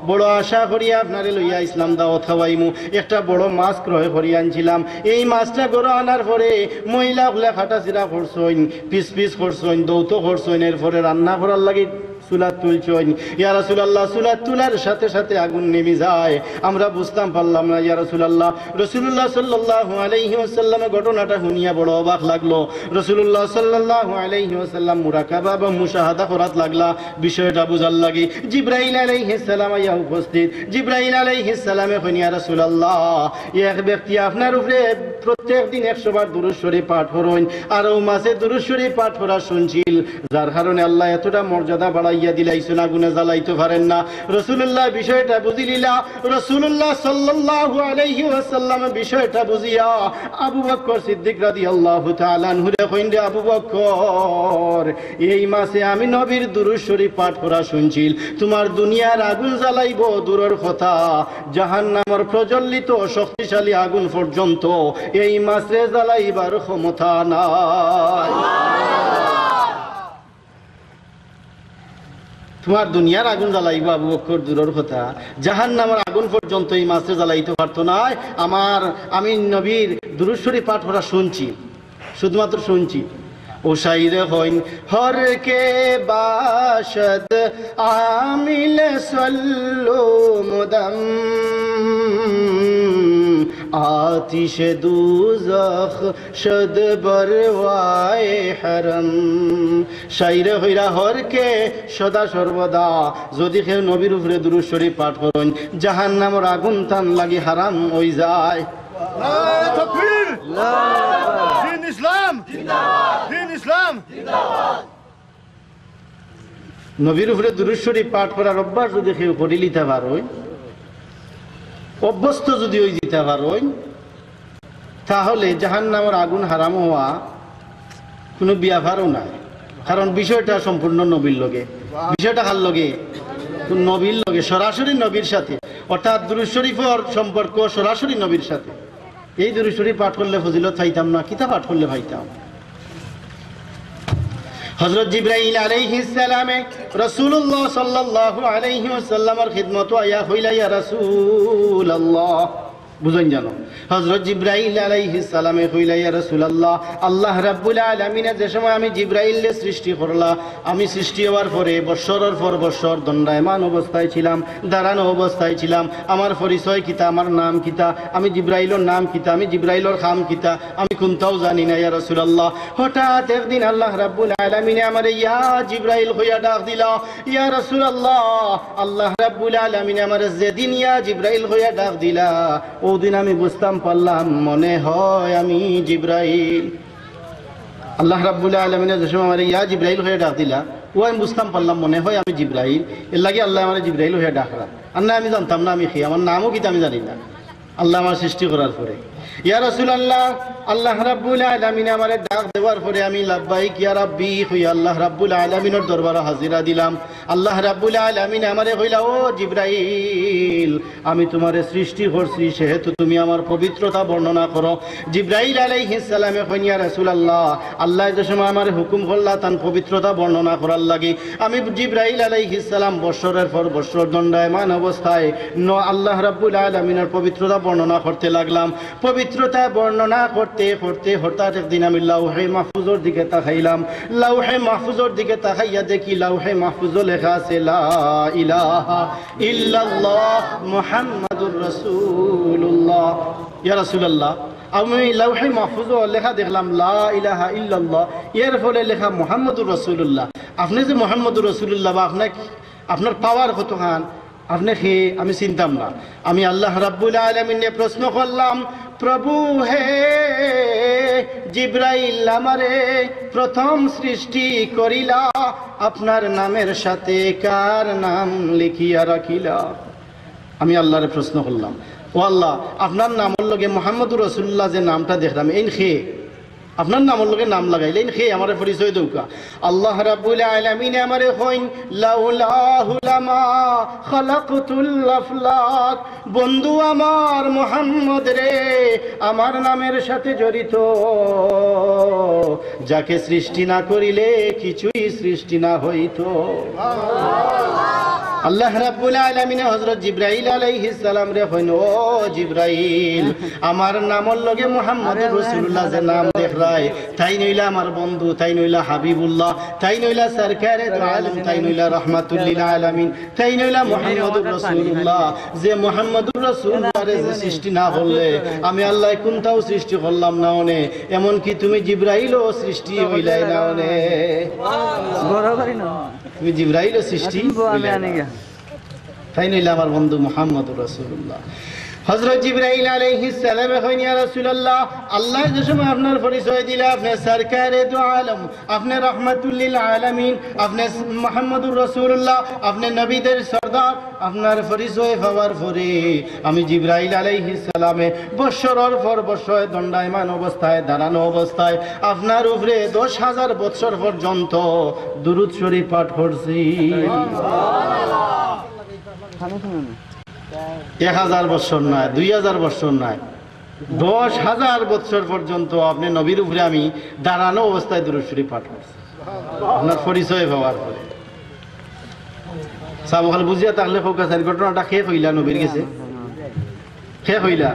বড় আশা করি আপনারে লইয়া ইসলাম দাওয়াত খাওয়াইমু একটা বড় মাছ ক্রয় করি আনছিলাম। এই মাছটা গড় আনার পরে মহিলা গুলা খাটা চিরা করছইন পিস পিস করছইন দৌত করছইন এরপরে রান্না করার লাগি চুলা তুলছইন। ইয়া রাসূলুল্লাহ চুলা তুলার সাথে সাথে আগুন নেমে যায় আমরা বুঝতাম পারলাম না ইয়া রাসূলুল্লাহ। রাসূলুল্লাহ সাল্লাল্লাহু আলাইহি ওয়াসাল্লামের ঘটনাটা শুনিয়া বড় অবাক লাগলো। রাসূলুল্লাহ সাল্লাল্লাহু আলাইহি ওয়াসাল্লাম মুরাকাবা বা মুশাহাদা করাত লাগলা বিষয়টা বুঝার লাগি। জিবরাইল আলাইহিস সালাম আইয়া উপস্থিত। জিবরাইল আলাইহিস সালামে কইন ইয়া রাসূলুল্লাহ এক ব্যক্তি আপনার উপরে প্রত্যেক দিন 100 বার দুরূদ শরীফ পাঠ করেন আর ও মাসে দুরূদ শরীফ পাঠ করা শুনছিল যার কারণে আল্লাহ এতটা মর্যাদা বাড়াইয়া দিলাইছেন আগুনে জ্বালাইতে পারেন না। রাসূলুল্লাহ বিষয়টা বুঝিলিলা। রাসূলুল্লাহ সাল্লাল্লাহু আলাইহি ওয়াসাল্লাম বিষয়টা বুঝিয়া আবু বকর সিদ্দিক রাদিয়াল্লাহু তাআলা আনহু রে কইন রে আবু বকর এই মাসে আমি নবীর দুরূদ শরীফ পাঠ করা শুনছিল তোমার দুনিয়ার আগুন জ্বালাইব দূরের কথা জাহান্নামের প্রজ্বলিত শক্তিশালী আগুন পর্যন্ত এই মাসে জ্বালাইবার ক্ষমতা নাই। তোমার দুনিয়ার আগুন জ্বালাইব আবু বকর দূরের কথা জাহান্নামের আগুন পর্যন্ত এই মাসে জ্বালাইতে পারতো না। আমি নবীর দুরূদ শরীফ পাঠ করা শুনছি শুধুমাত্র শুনছি। ও শাইরে হইন হর কে বাশদ আমিল সল্লু মুদম আতিশ দুজখ শদ বরওয়ায়ে হারাম। শাইরে হইরা হরকে সদা সর্বদা যদি কেউ নবীর উপরে দুরূদ শরীফ পাঠ করেন জাহান্নামের আগুন তান লাগি হারাম হই যায়। নারে তাকবীর দ্বীন ইসলাম জিন্দাবাদ দ্বীন ইসলাম জিন্দাবাদ। নবীর উপরে দুরূদ শরীফ পাঠ করার অভ্যাস যদি কেউ করে নিতে পারেন অভ্যস্ত যদি ওই দিতে পারেন তাহলে জাহান্নামের আগুন হারাম হওয়া কোনো ব্যাপারও নাই। কারণ বিষয়টা সম্পূর্ণ নবীর লগে বিষয়টা কার লগে নবীর লগে সরাসরি নবীর সাথে অর্থাৎ দুরূদ শরীফের সম্পর্ক সরাসরি নবীর সাথে। এই দুরূদ শরীফ পাঠ করলে ফজিলত পাইতাম না কিতা পাঠ করলে পাইতাম। হযরত জিবরাইল আলাইহিস সালামে রাসূলুল্লাহ সাল্লাল্লাহু আলাইহি ওয়াসাল্লামের খিদমত আয়া হইলা ইয়া রাসূলুল্লাহ বুঝুন জানো হযরত জিবরাইল আলাইহিস সালামে কইলা ইয়া রাসূলুল্লাহ আল্লাহ রাব্বুল আলামিন যে সময় আমি জিবরাইলকে সৃষ্টি করলা আমি সৃষ্টি হওয়ার পরে বছরের পর বছর দণ্ডায়মান অবস্থায় ছিলাম দাঁড়ানো অবস্থায় ছিলাম। আমার পরিচয় কিতা আমার নাম কিতা আমি জিবরাইলের নাম কিতা আমি জিবরাইলের খাম কিতা আমি কোনটাও জানি না ইয়া রাসূলুল্লাহ। হঠাৎ একদিন আল্লাহ রাব্বুল আলামিন আমারে ইয়া জিবরাইল কইয়া ডাক দিলা ইয়া রাসূলুল্লাহ আল্লাহ রাব্বুল আলামিন আমারে যেদিন ইয়া জিবরাইল কইয়া ডাক দিলা ওদিন আমি বুঝতাম পারলাম মনে হয় আমি জিবরাইল। আল্লাহ রাব্বুল আলামিন যে সময় আমার ইয়া জিবরাইল হয়ে ডাক দিলা ও আমি বুঝতাম পারলাম মনে হয় আমি জিবরাইল। এর লাগে আল্লাহ আমার জিবরাইল হয়ে ডাকলা আর না আমি জানতাম না আমি কি আমার নামও কি আমি জানি না আল্লাহ আমার সৃষ্টি করার পরে। ইয়া রাসূলুল্লাহ আল্লাহ রাব্বুল আলামিন আমারে ডাক দেওয়ার পরে আমি লাব্বাইক ইয়া রাব্বি কইয়া আল্লাহ রাব্বুল আলামিনের দরবারে হাজিরা দিলাম। আল্লাহ রাব্বুল আলামিন আমারে কইলা ও জিবরাইল আমি তোমারে সৃষ্টি করছি সেহেতু তুমি আমার পবিত্রতা বর্ণনা করো। জিবরাইল আলাইহিস সালামে কইন ইয়া রাসূলুল্লাহ আল্লাহ যে সময় আমার হুকুম করলা তার পবিত্রতা বর্ণনা করার লাগি আমি জিবরাইল আলাইহিস সালাম বছরের পর বছর দণ্ডায়মান অবস্থায় আল্লাহ রাব্বুল আলামিনের পবিত্রতা বর্ণনা করতে লাগলাম। পবিত্রতা বর্ণনা করতে করতে হঠাৎ একদিন আমি লাউহে মাহফুজের দিকে তাকাইলাম। লাউহে মাহফুজের দিকে তাকাইয়া দেখি লাউহে মাহফুজে লেখা আছে লা ইলাহা ইল্লাল্লাহ মুহাম্মাদুর রাসূলুল্লাহ। ইয়া রাসূলুল্লাহ আমি লাউহে মাহফুজে লেখা দেখলাম লা ইলাহা ইল্লাল্লাহ এর ফলে লেখা মুহাম্মাদুর রাসূলুল্লাহ। আপনি যে মুহাম্মাদুর রাসূলুল্লাহ বা আপনার পাওয়ার কতখান আপনি আমি চিনতাম না। আমি আল্লাহ রাব্বুল আলামিনে প্রশ্ন করলাম প্রভু হে জিব্রাইল আমারে প্রথম সৃষ্টি করিলা, আপনার নামের সাথে কার নাম লিখিয়া রাখিলা? আমি আল্লাহরে প্রশ্ন করলাম, ও আল্লাহ, আপনার নামের লগে মুহাম্মদুর রাসূলুল্লাহ যে নামটা দেখলাম, এই খে আপনার নামের লগে নাম লাগাইলেন, খে আমার পরিচয় দৌকা। আল্লাহ রাব্বুল আলামিন আমারে কইন, লাউলাহু লামা খালাকতুল আফলাক, বন্ধু আমার মুহাম্মদ রে, আমার নামের সাথে জড়িত, যাকে সৃষ্টি না করিলে কিছুই সৃষ্টি না হইতো। আল্লাহ রাব্বুল আলামিন হযরত জিবরাইল আলাইহিস সালাম রে কইন, ও জিবরাইল, আমার নামের লগে মুহাম্মদুর রাসূলুল্লাহ যে নাম দেখরাই, তাই নইলা আমার বন্ধু, তাই নইলা হাবিবুল্লাহ, তাই নইলা সরকারে দু আলম, তাই নইলা রাহমাতুল লিল আলামিন, তাই নইলা মুহাম্মদুর রাসূলুল্লাহ। যে মুহাম্মদুর রাসূলুল্লাহরে যে সৃষ্টি না করলে আমি আল্লাহ কোনটাও সৃষ্টি করলাম না ওনে, এমন কি তুমি জিবরাইলও সৃষ্টি হইলাই না ওনে, তুমি জিবরাইলও সৃষ্টি হইলাই না, তাই নইলা আমার বন্ধু মুহাম্মদুর রাসূলুল্লাহ। হযরত জিবরাইল আলাইহিস সালাম কইন, ইয়া রাসূলুল্লাহ, আল্লাহ যে সময় আপনার পরিচয় দিলে, আপনি সরকারে দু আলম, আপনি রাহমাতুল লিল আলামিন, আপনি মুহাম্মদুর রাসূলুল্লাহ, আপনি নবীদের সরদার, আপনার পরিচয় পাওয়ার পরে আমি জিবরাইল আলাইহিস সালামে বৎসরের পর বৎসর দণ্ডায়মান অবস্থায়, দাঁড়ানো অবস্থায় আপনার উপরে 10,000 বৎসর পর্যন্ত দুরূদ শরীফ পাঠ করছি। 1000 বৎসর নয়, 2000 বৎসর নয়, 10,000 বৎসর পর্যন্ত আপনি নবীর উপরে আমি দাঁড়ানো অবস্থায় দুরূদ শরীফ পাঠ করছি আপনার পরিচয় পাওয়ার পরে। সাবহাল বুঝিয়া তাহলে ফোকাসের ঘটনাটা শেষ হইলা, নবীর গেছে শেষ হইলা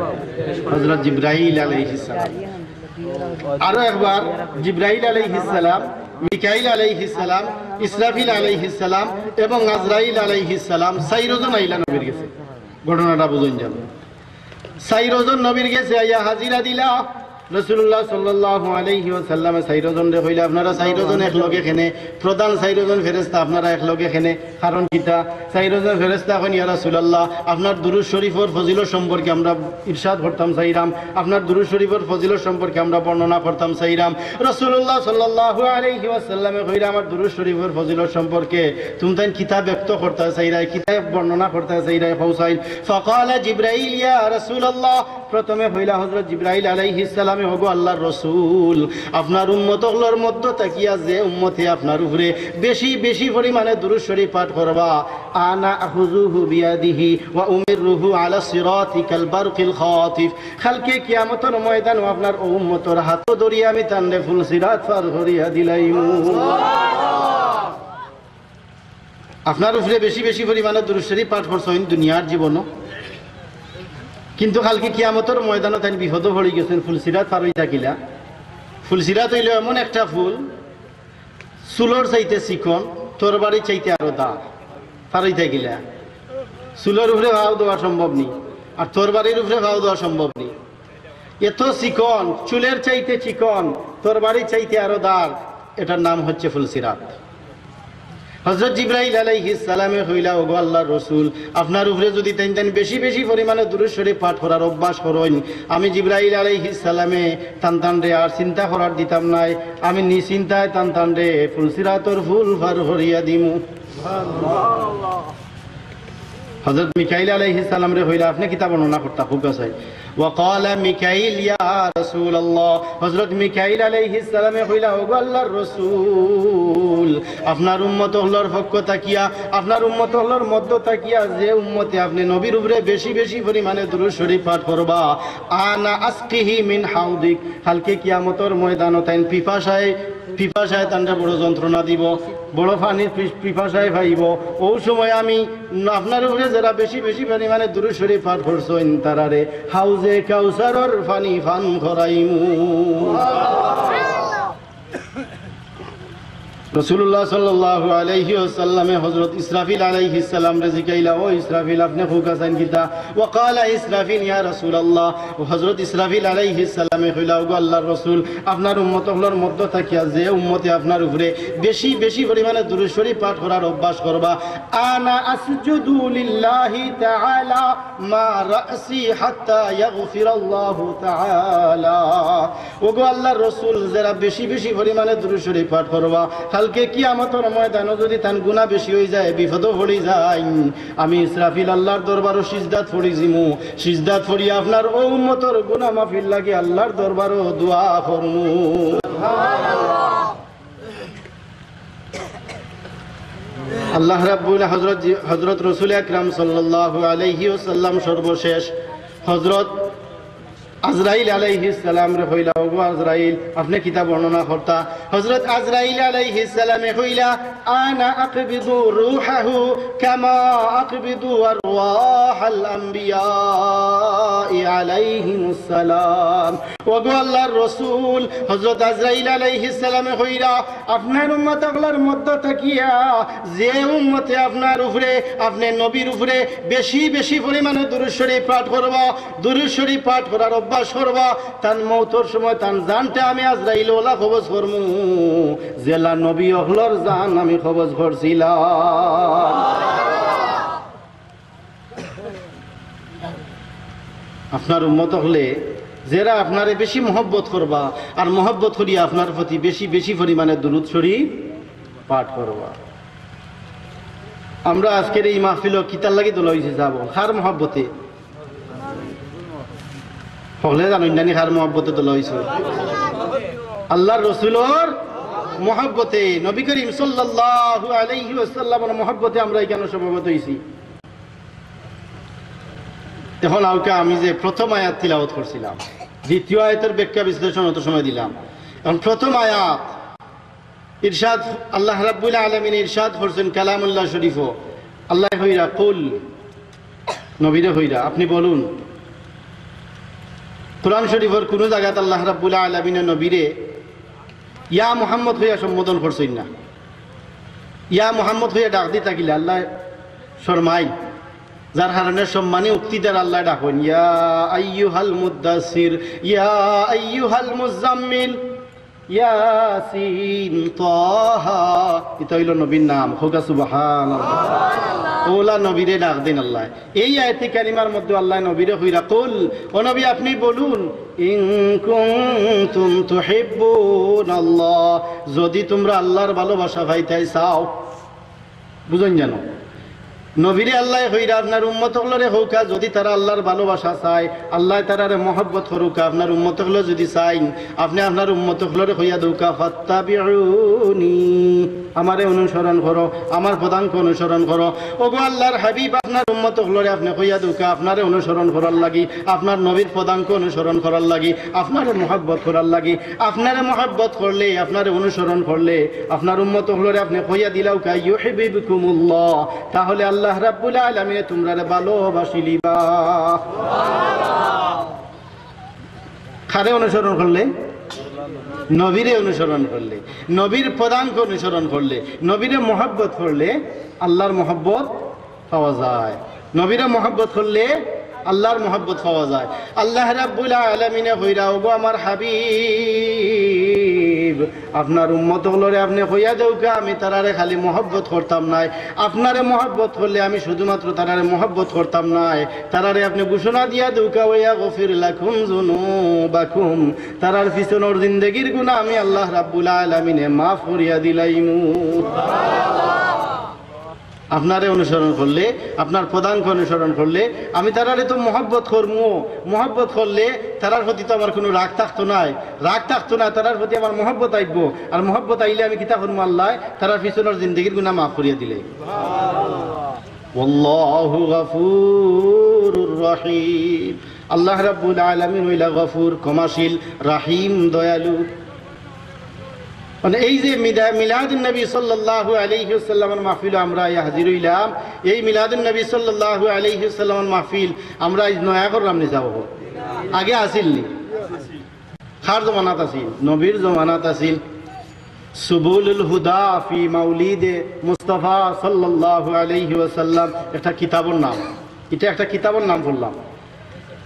হযরত জিবরাইল আলাইহিস সালাম। আরো একবার জিবরাইল আলাইহিস সালাম, মিকাইল আলাইহিস সালাম, ইসরাফিল আলাইহিস সালাম এবং আজরাইল আলাইহিস সালাম 4 জন আইলা নবীর গেছে। ঘটনাটা বুঝুন যাবে, 4 জন নবীর গেছে, আইয়া হাজিরা দিলা রাসূলুল্লাহ সাল্লাল্লাহু আলাইহি ওয়াসাল্লামে 4 জন রে কইলা, আপনারা 4 জন এক লগে খেনে, প্রধান 4 জন ফেরেশতা আপনারা এক লগে খেনে, কারণ কিতা? 4 জন ফেরেশতা কইন, ইয়া রাসূলুল্লাহ, আপনার দুরূদ শরীফের ফজিলত সম্পর্কে আমরা ইরশাদ করতাম চাইরাম, আপনার দুরূদ শরীফের ফজিলত সম্পর্কে আমরা বর্ণনা করতাম চাইরাম। রাসূলুল্লাহ সাল্লাল্লাহু আলাইহি ওয়াসাল্লামে কইরা, আমার দুরূদ শরীফের ফজিলত সম্পর্কে তুমি তাই কিতাব ব্যক্ত করতে চাইরাই, কিতাব বর্ণনা করতে চাইরাই পৌঁছাইল। ফাকালা জিবরাইল, ইয়া রাসূলুল্লাহ, প্রথমে হইলা হযরত জিবরাইল আলাইহিস সালাম, ওগো আল্লাহর রাসূল, আপনার উম্মতগুলোর মধ্য তাকিয়া যে উম্মতে আপনার উপরে বেশি বেশি পরিমাণে দুরূদ শরীফ পাঠ করবা, আনা আখুযুহু বিয়াদিহি ওয়া উমিরুহু আলা সিরাতিকাল বারকিল খাতিফ, কালকে কিয়ামতের ময়দান আপনার ও উম্মতের হাত ধরি আমি তানরে ফুল সিরাত পার করিয়া দিলাইম। আপনার উপরে বেশি বেশি পরিমাণে দুরূদ শরীফ পাঠ করছেন দুনিয়ার জীবনও, কিন্তু কালকে কিয়ামতের ময়দানে তাই বিপদ পড়ে গেছেন, ফুলসিরাত পার হই থাকিলা। ফুলসিরাত হইল এমন একটা ফুল, চুলোর চাইতে চিকন, তরবারি চাইতে আরো দাঁত, পার হই থাকিলা। চুলোর উপরে ভাও দেওয়া সম্ভব নেই, আর তরবারির উপরে ভাও দেওয়া সম্ভব নেই। এত চিকন, চুলের চাইতে চিকন, তরবারির চাইতে আরো দাঁত, এটার নাম হচ্ছে ফুলসিরাত। হযরত জিবরাইল আলাইহিস সালামে কইলা, ওগো আল্লাহর রাসূল, আপনার উপরে যদি তাই বেশি বেশি পরিমাণে দুরূদ শরীফ পাঠ করার অভ্যাস করেন, আমি জিবরাইল আলাইহিস সালামে টান রে আর চিন্তা করার দিতাম নাই, আমি নিশ্চিন্তায় টান রে ফুলসিরাতর ফুল পার করিয়া দিমু। হযরত মিকাইল আলাইহিস সালাম রে কইলা, আপনি কিতাব বর্ণনা করতা খুব আছে। وقال মিকাইল, ইয়া রাসূলুল্লাহ, হযরত মিকাইল আলাইহিস সালামে কইলা, ওগো আল্লাহর রাসূল, আপনার উম্মত হলর পক্ষ তাকিয়া, আপনার উম্মত হলর মধ্য তাকিয়া যে উম্মতে আপনি নবীর উপরে বেশি বেশি পরিমাণে দুরূদ শরীফ পাঠ করবা, আনা আসকিহি মিন হাউদিক, কালকে কিয়ামতের ময়দানে তাই পিপাসায় তান্ডা বড় যন্ত্রণা দিব, বড় পানির পিপাসায় ভাইব, ও সময় আমি আপনার উপরে যারা বেশি বেশি পরিমাণে দুরূদ শরীফ পাঠ করছেন তারারে হাউজে কাউসারর পানি পান করাইমু। রাসূলুল্লাহ সাল্লাল্লাহু আলাইহি ওয়াসাল্লামে হযরত ইসরাফিল আলাইহিস সালাম রে জিকাইলা, ও ইসরাফিল আপনি হুকা চাইন কিতা? ওয়া ক্বালা ইসরাফিল ইয়া রাসূলুল্লাহ, ও হযরত ইসরাফিল আলাইহিস সালামে কইলা, ও আল্লাহর রাসূল আপনার উম্মত হলর মধ্যে থাকিয়া যে উম্মতে আপনার উপরে বেশি বেশি পরিমাণে দুরূদ শরীফ পাঠ করার অভ্যাস করবা, আনা আসজুদু লিল্লাহি তাআলা মা রাসি হাত্তা ইয়াগফিরাল্লাহু তাআলা। ওগো আল্লাহর রাসূল যারা বেশি বেশি পরিমাণে দুরূদ শরীফ পাঠ করবা, কালকে কিয়ামতের ময়দানে যদি তান গুনাহ বেশি হয়ে যায়, বিপদ পড়ে যায়, আমি ইসরাফিল আল্লাহর দরবারও সিজদাত পড়ি জিমু, সিজদাত পড়ি আপনার ও উম্মতের গুনাহ মাফির লাগে আল্লাহর দরবারও দোয়া করমু। আল্লাহ রাব্বুল হযরত রাসূল আকরাম সাল্লাল্লাহু আলাইহি ওয়াসাল্লাম সর্বশেষ হযরত আজরাইল আলাইহিস সালাম রে কইলা, ও আজরাইল আপনি কিতাব বর্ণনা করতা? হযরত আজরাইল আলাইহিস সালামে কইলা, আনা আকবিদু রূহাহু কামা আকবিদু আরওয়াহাল আমবিয়া আলাইহিমুস সালাম। ও গো আল্লাহর রাসূল, হযরত আজরাইল আলাইহিস সালামে কইলা, আপনার উম্মতগুলোর মধ্যে থাকিয়া যে উম্মতে আপনার উপরে আপনি নবীর উপরে বেশি বেশি পরিমাণে দুরূদ শরীফ পাঠ করবা, দুরূদ শরীফ পাঠ করার অভ্যাস করবা, তান মৌতর সময় তান জানতে আমি আজরাইল ওলা কবজ করমু জেলা নবী অহলর জান আমি কবজ করছিলাম। আপনার উম্মত হলে যারা আপনারে বেশি মহব্বত করবা আর মহব্বত করিয়া আপনার প্রতি বেশি বেশি পরিমাণে দুরূদ শরীফ পাঠ করবা। আমরা আজকের এই মাহফিল কিতার লাগি তোলা হয়েছে যাব কার মহব্বতে? সকলে জানেন জানি কার মহব্বতে তোলা হয়েছে? আল্লাহর রাসূলের মহব্বতে, নবী করিম সাল্লাল্লাহু আলাইহি ওয়াসাল্লামের মহব্বতে আমরা এখানে সমবেত হইছি। এখন আউকে আমি যে প্রথম আয়াত তিলাওয়াত করছিলাম, দ্বিতীয় আয়াতের ব্যাখ্যা বিশ্লেষণ অত সময় দিলাম। এখন প্রথম আয়াত ইরশাদ আল্লাহ রাব্বুল আলামিন ইরশাদ করছেন কালামুল্লাহ শরীফ, আল্লাহ হইরা কুল, নবীরে হইরা আপনি বলুন। কোরআন শরীফের কোন জায়গাতে আল্লাহ রাব্বুল আলামিন নবীরে ইয়া মুহাম্মদ হইয়া সম্বোধন করছেন না, ইয়া মুহাম্মদ হইয়া ডাক দি থাকিলে আল্লাহ শরমাই, যার কারণে সম্মানী উক্তিদার আল্লাহ ডাকেন ইয়া আইয়ুহাল মুদ্দাসির, ইয়া আইয়ুহাল মুজাম্মিল, ইয়াসিন তাহা, এটা হইল নবীর নাম। হোক সুবহানাল্লাহ। ওলা নবীরে ডাক দেন আল্লাহ। এই আয়াতে কারিমার মধ্যে আল্লাহ নবীরে কইরা কুল, ও নবী আপনি বলুন, ইন কুনতুম তুহিব্বুনাল্লাহ, যদি তোমরা আল্লাহর ভালোবাসা পাইতে চাও, বুঝুন জানো নবীরে আল্লাহ হইরা আপনার উম্মত হলরে হৌকা, যদি তারা আল্লাহর ভালোবাসা চায় আল্লাহ তারারে মহব্বত করুকা, আপনার উম্মত হল যদি চাইন আপনি আপনার উম্মত হলরে হইয়া দৌকা, ফাত্তাবিউনি আমারে অনুসরণ করো, আমার পদাঙ্ক অনুসরণ করো। ওগো আল্লাহর হাবিব আপনার উম্মত হলরে আপনি হইয়া দৌকা আপনারে অনুসরণ করার লাগি, আপনার নবীর পদাঙ্ক অনুসরণ করার লাগি, আপনারে মহব্বত করার লাগি। আপনারে মহব্বত করলে, আপনারে অনুসরণ করলে আপনার উম্মত হলরে আপনি হইয়া দিলাও কা ইউহিব্বুকুমুল্লাহ, তাহলে আল্লাহ রাব্বুল আলামিন তোমরা ভালোবাসিলিবা। কারে অনুসরণ করলে? নবীরে অনুসরণ করলে, নবীর পদাঙ্ক অনুসরণ করলে, নবীরে মহব্বত করলে আল্লাহর মহব্বত পাওয়া যায়। নবীরে মহব্বত করলে আল্লাহর মহব্বত পাওয়া যায়। আল্লাহ রাব্বুল আলামিন হইরা ওগো আমার হাবিব আপনার উম্মত হলরে আপনি হইয়া দেউকা, আমি তারারে খালি মহব্বত করতাম নাই, আপনারে মহব্বত করলে আমি শুধুমাত্র তারারে মহব্বত করতাম নাই, তারারে আপনি ঘোষণা দিয়া দেউকা ওয়া গফির লাকুম যুনুবাকুম, তারার পিছনের জিন্দেগির গুনাহ আমি আল্লাহ রাব্বুল আলামিনে মাফ করিয়া দিলাইমু। আপনারে অনুসরণ করলে, আপনার পদাঙ্ক অনুসরণ করলে আমি তারারে তো মহব্বত করবো, মহব্বত করলে তারার প্রতি তো আমার কোনো রাগ থাকতো নাই, রাগ থাকতো না, তারার প্রতি আমার মহব্বত আইব, আর মহব্বত আইলে আমি কিতা করবো আল্লাহ তারার পিছনের জিন্দগির গুনাহ মাফ করিয়া দিলে। আল্লাহু গফুরুর রহিম, আল্লাহ রাব্বুল আলামিন হইলা গফুর ক্ষমাশীল, রাহিম দয়ালু। মানে এই যে মিলাদুন নবী সাল্লাল্লাহু আলাইহি ওয়াসাল্লামের মাহফিল আমরা হাজির হইলাম, এই মিলাদুন নবী সাল্লাল্লাহু আলাইহি ওয়াসাল্লামের মাহফিল আমরা আজ নয়া করলাম নি যাব, আগে আসিল নি? খার জমানাত আসিল, নবীর জমানাত আসিল। সুবুলুল হুদা ফি মাউলিদে মুস্তাফা সাল্লাল্লাহু আলাইহি ওয়াসাল্লাম একটা কিতাবের নাম। এটা একটা কিতাবের নাম বললাম।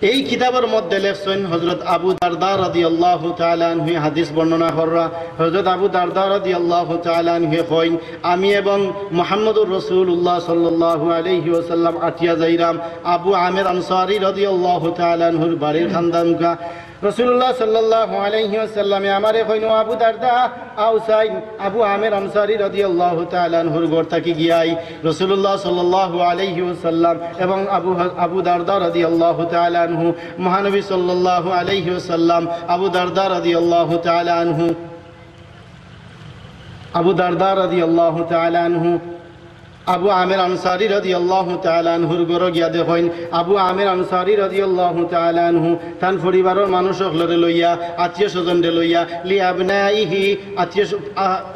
এই কিতাবের মধ্যে লেখছেন হযরত আবু দারদা রাদিয়াল্লাহু তাআলা আনহু হাদিস বর্ণনা করা। হযরত আবু দারদা রাদিয়াল্লাহু তাআলা আনহু কইন, আমি এবং মুহাম্মদুর রাসূলুল্লাহ সাল্লাল্লাহু আলাইহি ওয়াসাল্লাম আটিয়া যাইরাম আবু আমির আনসারী রাদিয়াল্লাহু তাআলা আনহুর বাড়ির খানদানকা। রাসূলুল্লাহ সাল্লাল্লাহু আলাইহি ওয়াসাল্লামে আমারে কইন, আবু দারদা আউসাইন আবু আমির আনসারী রাদিয়াল্লাহু তাআলা আনহুর ঘর থাকি গিয়াই। রাসূলুল্লাহ সাল্লাল্লাহু আলাইহি ওয়াসাল্লাম এবং আবু দারদা রাদিয়াল্লাহু তাআলা আনহু, মহানবী সাল্লাল্লাহু আলাইহি ওয়াসাল্লাম আবু দারদা রাদিয়াল্লাহু তাআলা আনহু, আবু দারদা রাদিয়াল্লাহু তাআলা আনহু আবু আমির আনসারী রাদিয়াল্লাহু তাআলা আনহুর ঘর গিয়া দেখেন আবু আমির আনসারী রাদিয়াল্লাহু তাআলা আনহু তান পরিবারের মানুষসকলরে লইয়া, আত্মীয় স্বজনরে লইয়া, লিআবনাইহি আত্মীয়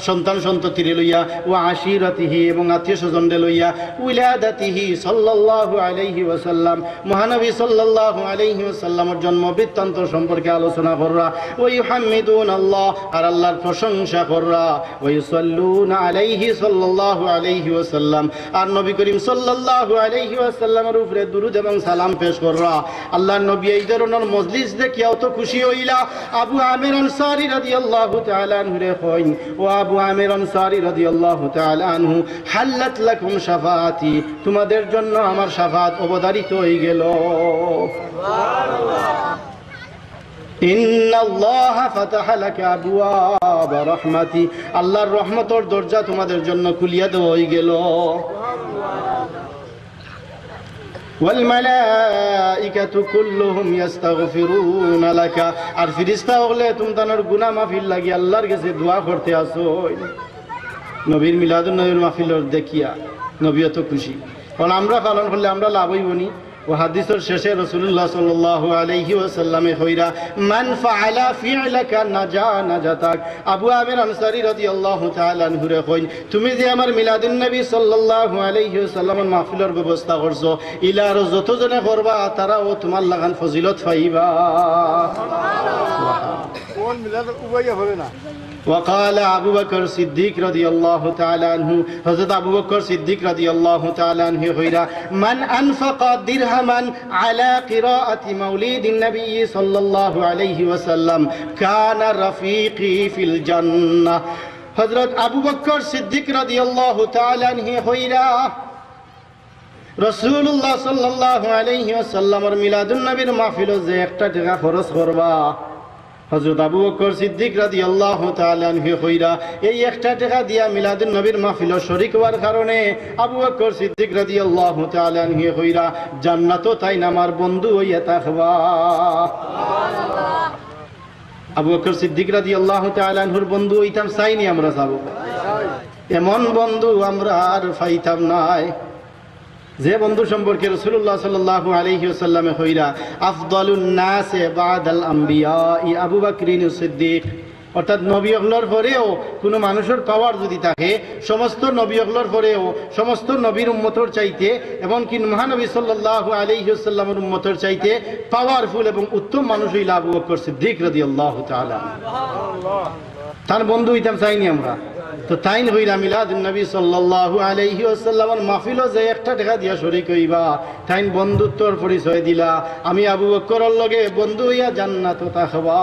সন্তান সন্ততিরে লইয়া, ওয়া আশিরাতিহি এবং আত্মীয় স্বজনরে লইয়া, উলাদাতিহি সাল্লাল্লাহু আলাইহি ওয়াসাল্লাম মহানবী সাল্লাল্লাহু আলাইহি ওয়াসাল্লামের জন্ম বৃত্তান্ত সম্পর্কে আলোচনা কররা। ওয়া ইউহাম্মিদুন আল্লাহ আর আল্লাহর প্রশংসা কররা। ওয়া ইউসাল্লুনা আলাইহি সাল্লাল্লাহু আলাইহি ওয়াসাল্লাম আর নবী করিম সাল্লাল্লাহু আলাইহি ওয়াসাল্লামের উপরে দুরূদ এবং সালাম পেশ কররা। আল্লাহর নবী এই ধরনের মজলিস দেখিয়া তো খুশি হইলা। আবু আমির আনসারী রাদিয়াল্লাহু তাআলা আনহু রে কইন, ও আবু আমির আনসারী রাদিয়াল্লাহু তাআলা আনহু, হাল্লাত লাকুম শাফাআতি, তোমাদের জন্য আমার শাফাত অবধারিত হয়ে গেল। সুবহানাল্লাহ। ইন্নাল্লাহ ফাতাহা লাকা আবওয়াব রাহমাতি, আল্লাহর রহমতের দরজা তোমাদের জন্য খুলিয়া দেওয়া হয়ে গেল। ওয়াল মালাইকাতু কুল্লুহুম ইস্তাগফিরুনা লাকা, আর ফেরেশতা হলে তোমাদের গুনাহ মাফির লাগি আল্লাহর কাছে দোয়া করতে আসো। নবীর মিলাদুন নবীর মাহফিলের দেখিয়া নবী তো খুশি। কারণ আমরা পালন করলে আমরা লাভ হইবনি। ও হাদিসের শেষে রাসূলুল্লাহ সাল্লাল্লাহু আলাইহি ওয়াসাল্লামে কইরা, মান ফাআলা ফি'লাকা নাজা নাজাতাক। আবু আমির আনসারী রাদিয়াল্লাহু তাআলা আনহু রে কইন, তুমি যে আমার মিলাদুন নবী সাল্লাল্লাহু আলাইহি ওয়াসাল্লামের মাহফিলের ব্যবস্থা করছো, ইলার যতজনে করবা তারাও তোমার লাগান ফজিলত পাইবা। সুবহানাল্লাহ। কোন মিলাদ উবাইয়া হবে না। وقال أبو بكر الصديق رضي الله تعالى عنه، حضرت أبو بكر الصديق رضي الله تعالى عنه خيرا، من أنفق درهما على قراءة مولد النبي صلى الله عليه وسلم كان رفيقي في الجنة. حضرت أبو بكر الصديق رضي الله تعالى عنه خيرا, রাসূলুল্লাহ সাল্লাল্লাহু আলাইহি ওয়াসাল্লামের মিলাদুন নবীর মাহফিলে যে একটা টাকা খরচ করবা, হযরত আবু বকর সিদ্দিক রাদিয়াল্লাহু তাআলা আনহু কইরা, এই একটা টাকা দিয়া মিলাদুন নবীর মাহফিলে শরীক হওয়ার কারণে আবু বকর সিদ্দিক রাদিয়াল্লাহু তাআলা আনহু কইরা, জান্নাতও তাই আমার বন্ধু হইয়া থাকবা। সুবহানাল্লাহ। আবু বকর সিদ্দিক রাদিয়াল্লাহু তাআলা আনহুর বন্ধু হইতাম চাইনি আমরা যাব, এমন বন্ধু আমরা আর পাইতাম নাই। যে বন্ধু সম্পর্কে রাসূলুল্লাহ সাল্লাল্লাহু আলাইহি ওয়াসাল্লামে কইরা, আফদালুন নাসে বাদাল আমবিয়া আবু বকরিন সিদ্দিক, অর্থাৎ নবী হলোর পরেও কোনো মানুষের পাওয়ার যদি থাকে, সমস্ত নবী হলোর পরেও সমস্ত নবীর উম্মতের চাইতে এমনকি মহানবী সাল্লাল্লাহু আলাইহি ওয়াসাল্লামের উম্মতের চাইতে পাওয়ারফুল এবং উত্তম মানুষ হইল আবু বকর সিদ্দিক রাদিয়াল্লাহু তাআলা। সুবহানাল্লাহ। তার বন্ধু হইতাম চাইনি আমরা। তো তাইন হইরা মিলাদুন নবী সাল্লাল্লাহু আলাইহি ওয়াসাল্লামের মাহফিলও যে একটা টাকা দিয়া শরীক হইবা, তাইন বন্ধুত্বর পরিচয় দিলা। আমি আবু বকরের লগে বন্ধু হইয়া জান্নাতে থাকবা।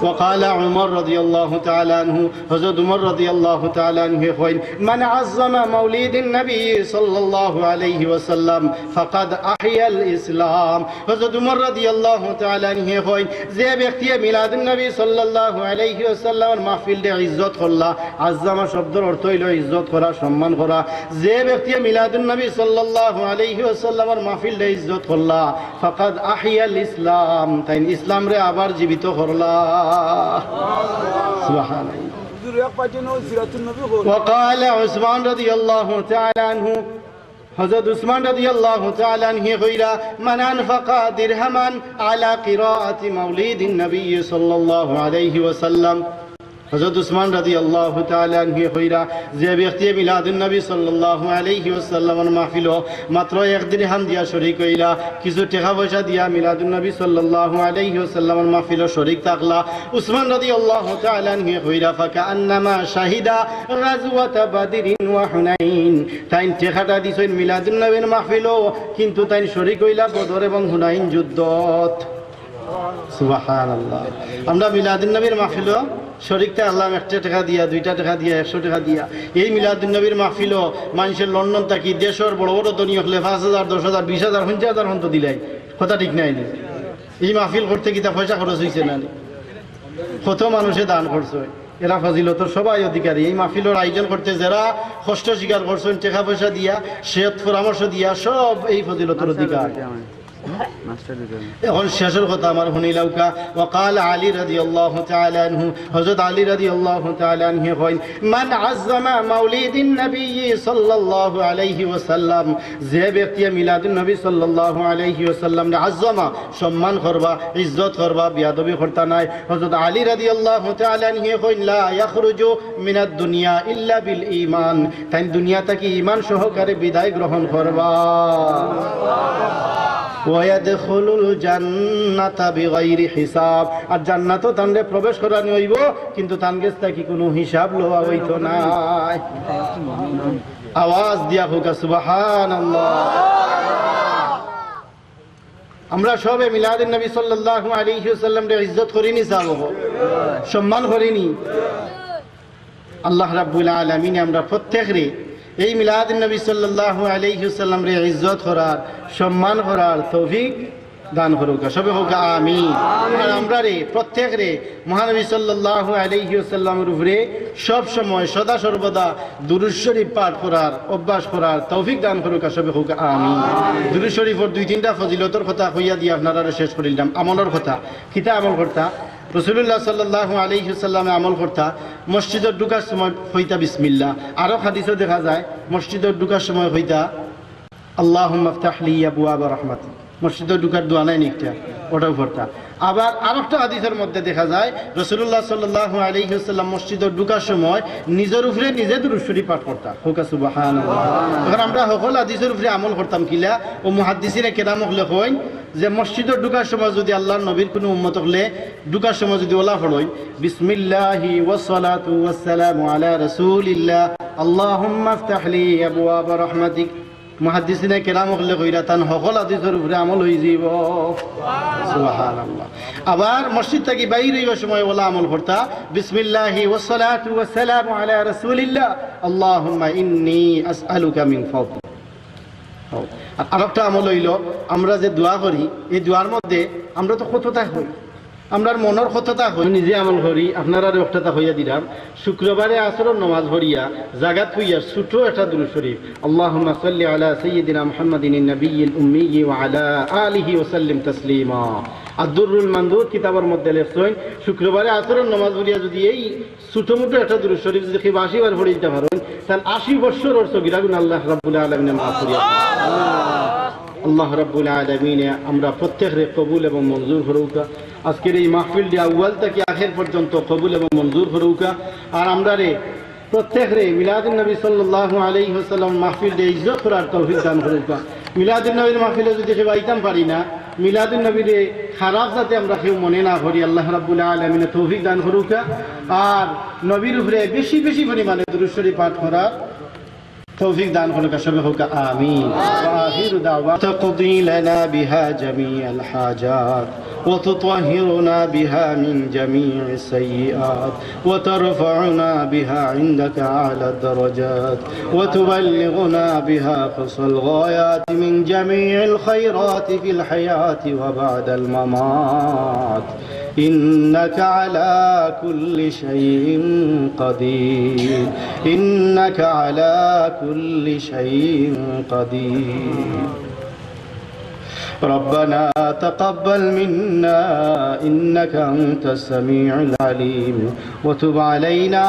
وقال عمر رضي الله تعالى عنه، حضرت عمر رضي الله تعالى عنه يقول، من عظم مولد النبي صلى الله عليه وسلم فقد أحيا الإسلام. حضرت عمر رضي الله تعالى عنه يقول, যে ব্যক্তি মিলাদুন নবী সাল্লাল্লাহু আলাইহি ওয়াসাল্লামের মাহফিলে ইজ্জত করলা, আযমা শব্দের অর্থ হইল ইজ্জত করা, সম্মান করা। যে ব্যক্তি মিলাদুন নবী সাল্লাল্লাহু আলাইহি ওয়াসাল্লামের মাহফিলে ইজ্জত করলা, ফাকাদ আহইয়াল ইসলাম, তাই ইসলাম রে আবার জীবিত করলা। সুবহানাল্লাহ। وقال عثمان رضي الله تعالى عنه, حضرت عثمان رضي الله تعالى عنه غير من أنفق درهما على قراءة مولد النبي صلى الله عليه وسلم হযরত উসমান রাদিয়াল্লাহু তাআলা আনহু কইরা যে ব্যক্তি মিলাদুন নবী সাল্লাল্লাহু আলাইহি ওয়াসাল্লামের মাহফিল মাত্র এক দিরহাম দিয়া শরীক হইলা, কিছু টাকা পয়সা দিয়া মিলাদুন নবী সাল্লাল্লাহু আলাইহি ওয়াসাল্লামের মাহফিল শরীক থাকলা, উসমান রাদিয়াল্লাহু তাআলা আনহু কইরা ফাকান্নামা শাহিদা গাজওয়াতা বাদরিন ওয়া হুনাইন। তাই টাকাটা দিছেন মিলাদুন নবীর মাহফিল, কিন্তু তাই শরীক হইলা বদর এবং হুনাইন যুদ্ধত। সুবহানাল্লাহ। আমরা মিলাদুন নবীর মাহফিল শরীকটা আল্লাহ 1 টাকা দিয়া, 2 টাকা দিয়া, 100 টাকা দিয়া। এই মিলাদুন নবীর মাহফিল মানুষের লন্ডন থাকি দেশের বড় বড় ধনী হলে 5,000, 10,000, 20,000, 50,000 হন্ত দিলাই, কথা ঠিক নাই। এই মাহফিল করতে কি তা পয়সা খরচ হয়েছে না? কত মানুষে দান করছে, এরা ফজিলতর সবাই অধিকারী। এই মাহফিলের আয়োজন করতে যারা কষ্ট স্বীকার করছেন টাকা পয়সা দিয়া, সেহত পরামর্শ দিয়া, সব এই ফজিলতর অধিকার। এখন শেষের কথা আমার শুনিলাউকা। ওয়াকাল আলী রাদিয়াল্লাহু তাআলা আনহু, হযরত আলী রাদিয়াল্লাহু তাআলা আনহু কইন, মান আযযামা মাউলিদিন নবী সাল্লাল্লাহু আলাইহি ওয়াসাল্লাম, যে ব্যক্তি মিলাদুন নবী সাল্লাল্লাহু আলাইহি ওয়াসাল্লাম নে আযযামা সম্মান করবা, ইজ্জত করবা, বিয়াদবি করতা নাই। হযরত আলী রাদিয়াল্লাহু তাআলা আনহু কইন, লা ইয়াখরুজু মিনাদ দুনিয়া ইল্লা বিল ঈমান, তাই দুনিয়া থেকে ঈমান সহকারে বিদায় গ্রহণ করবা। ওয়ায়াদখুলুল জান্নাতা বিগাইরি হিসাব, আর জান্নাতও তানরে প্রবেশ করানি হইব, কিন্তু তান কাছ থেকে কোনো হিসাব লওয়া হইতো না। আওয়াজ দিয়া হোক সুবহানাল্লাহ। আমরা সবে মিলাদুন নবী সাল্লাল্লাহু আলাইহি ওয়াসাল্লাম রে ইজ্জত করিনি, সাবো সম্মান করিনি। আল্লাহ রাব্বুল আলামিন আমরা প্রত্যেকরে এই মিলাদুন নবী সাল্লাল্লাহু আলাইহি ওয়াসাল্লাম রে ইজ্জত করার, সম্মান করার তৌফিক দান করুক, সবে হোক আমিন। আর আমরা রে প্রত্যেক রে মহানবী সাল্লাল্লাহু আলাইহি ওয়াসাল্লামের উপরে সব সময় সদা সর্বদা দুরূদ শরীফ পাঠ করার অভ্যাস করার তৌফিক দান করুক, সবে হোক আমিন। দুরূদ শরীফের 2-3টা ফজিলতর কথা কইয়া দিয়ে আপনারা শেষ করিলাম। আমলের কথা কিতা আমল করতা? রাসূলুল্লাহ সাল্লাল্লাহু আলাইহি ওয়াসাল্লামে আমল করতা মসজিদে ঢুকার সময় হইতা বিসমিল্লাহ। আরো হাদিসে দেখা যায় মসজিদে ঢুকার সময় হইতা আল্লাহুম্মা ইফতাহ লি আবওয়াবা রাহমাতিক। মসজিদে ঢুকার দোয়া নাই নিকটা, ওটাও পড়তা। আবার আরেকটা হাদিসের মধ্যে দেখা যায় রাসূলুল্লাহ সাল্লাল্লাহু আলাইহি ওয়াসাল্লাম মসজিদে ঢুকার সময় নিজের উপরে নিজে দুরূদ শরীফ পাঠ করতা। হোকা সুবহানাল্লাহ। এখন আমরা সকল হাদিসের উপরে আমল করতাম কিলা, ও মুহাদ্দিসিনে কেরাম হলে কইন যে মসজিদে ঢুকার সময় যদি আল্লাহর নবীর কোনো উম্মত হলে ঢুকার সময় যদি ওলা পড়ই বিসমিল্লাহি ওয়াসসালাতু ওয়াসসালামু আলা রাসূলিল্লাহ আল্লাহুম্মা ইফতাহ লি আবওয়াবা রাহমাতিক, মুহাদ্দিসিনে কেরাম হলে কইরা তান সকল হাদিসের উপরে আমল হয়ে যাব। সুবহানাল্লাহ। আবার মসজিদ থেকে বাইরে হইবার সময় ওলা আমল করতা বিসমিল্লাহি ওয়াসসালাতু ওয়াসসালামু আলা রাসূলিল্লাহ আল্লাহুম্মা ইন্নী আসআলুকা মিন ফাদলিক। আরেকটা আমল হইল আমরা যে দোয়া করি এই দোয়ার মধ্যে আমরা তো কতটা হই, আমরার মনের কতটা হই, নিজে আমল করি। আপনারা একটা হইয়া দিলাম শুক্রবারে আসরের নামাজ পড়িয়া জাগাত হইয়া ছোট একটা দুরূদ শরীফ আল্লাহুম্মা সাল্লি আলা সাইয়্যিদিনা মুহাম্মাদিন নবিয়্যিল উম্মি ওয়া আলা আলিহি ওয়া সাল্লিম তাসলিমা। আদ-দুররুল মানদুদ কিতাবের মধ্যে লেখছেন শুক্রবারে আসরের নামাজ পড়িয়া যদি এই ছোট মোটো একটা দুরূদ শরীফ যদি 80 বার পড়ে দিতে পারেন তাহলে 80 বছর ওর সগীরা গুনাহ আল্লাহ রাব্বুল আলামিন মাফ করিয়া। আল্লাহ রাব্বুল আলামিন আমরা প্রত্যেকরে কবুল এবং মঞ্জুর করুক। আজকের এই মাহফিলটি আউয়াল থেকে আখির পর্যন্ত কবুল এবং মঞ্জুর করুক। আর আমরা রে প্রত্যেকরে মিলাদুন নবী সাল্লাল্লাহু আলাইহি ওয়াসাল্লাম মাহফিলটি ইজ্জত করার তৌফিক দান করুক। মিলাদুন নবীর মাহফিলে যদি কেউ আইতাম পারি না, মিলাদুন নবীর খারাপ যাতে আমরা কেউ মনে না করি, আল্লাহ রাব্বুল আলামিন তৌফিক দান করুক। আর নবীর উপরে বেশি বেশি পরিমাণে দুরূদ শরীফ পাঠ করার توفيق دان خلق شبهك آمين. وآخر دعوة تقضي لنا بها جميع الحاجات وتطهرنا بها من جميع السيئات وترفعنا بها عندك أعلى الدرجات وتبلغنا بها قصى الغايات من جميع الخيرات في الحياة وبعد الممات إنك على كل شيء قدير إنك على كل شيء قدير. ربنا تقبل منا إنك أنت السميع العليم وتب علينا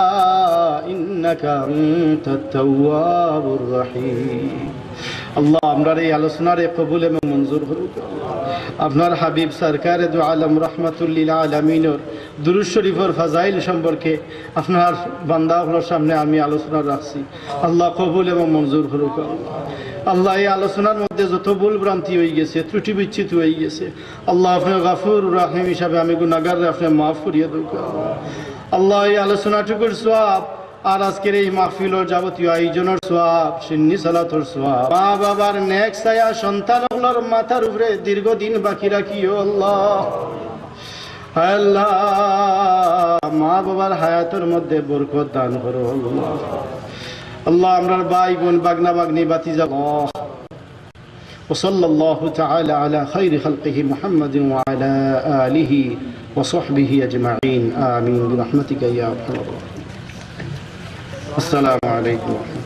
إنك أنت التواب الرحيم. আল্লাহ আমরা এই আলোচনার কবুল এবং মঞ্জুর করুক। আপনার হাবিব সরকার দু আলম রহমাতুল্লিল আলমিনের দুরূদ শরীফের ফাজাইল সম্পর্কে আপনার বান্দাগুলোর সামনে আমি আলোচনা রাখছি। আল্লাহ কবুল এবং মঞ্জুর করুক। আল্লাহ এই আলোচনার মধ্যে যত ভুল ভ্রান্তি হয়ে গেছে, ত্রুটি বিচ্ছিত হয়ে গেছে, আল্লাহ আপনার গাফুর রাহিম হিসাবে আমি গুনাহগার আপনি মাফ করিয়ে দেব। আল্লাহ এই আলোচনাটুকুর সওয়াব আর আজকের এই মাহফিলের যাবতীয় আয়োজনের সওয়াব, সুন্নি সালাতের সওয়াব, মা বাবার নেক ছায়া সন্তানগুলোর মাথার উপরে দীর্ঘদিন বাকি রাখিও আল্লাহ। আল্লাহ মা বাবার হায়াতের মধ্যে বরকত দান করো আল্লাহ। আল্লাহ আমরার ভাই বোন বাগনা বাগনি বাতিজা وصلى الله تعالى على خير خلقه محمد وعلى آله وصحبه أجمعين آمين برحمتك يا أرحم الراحمين. السلام عليكم ورحمة الله.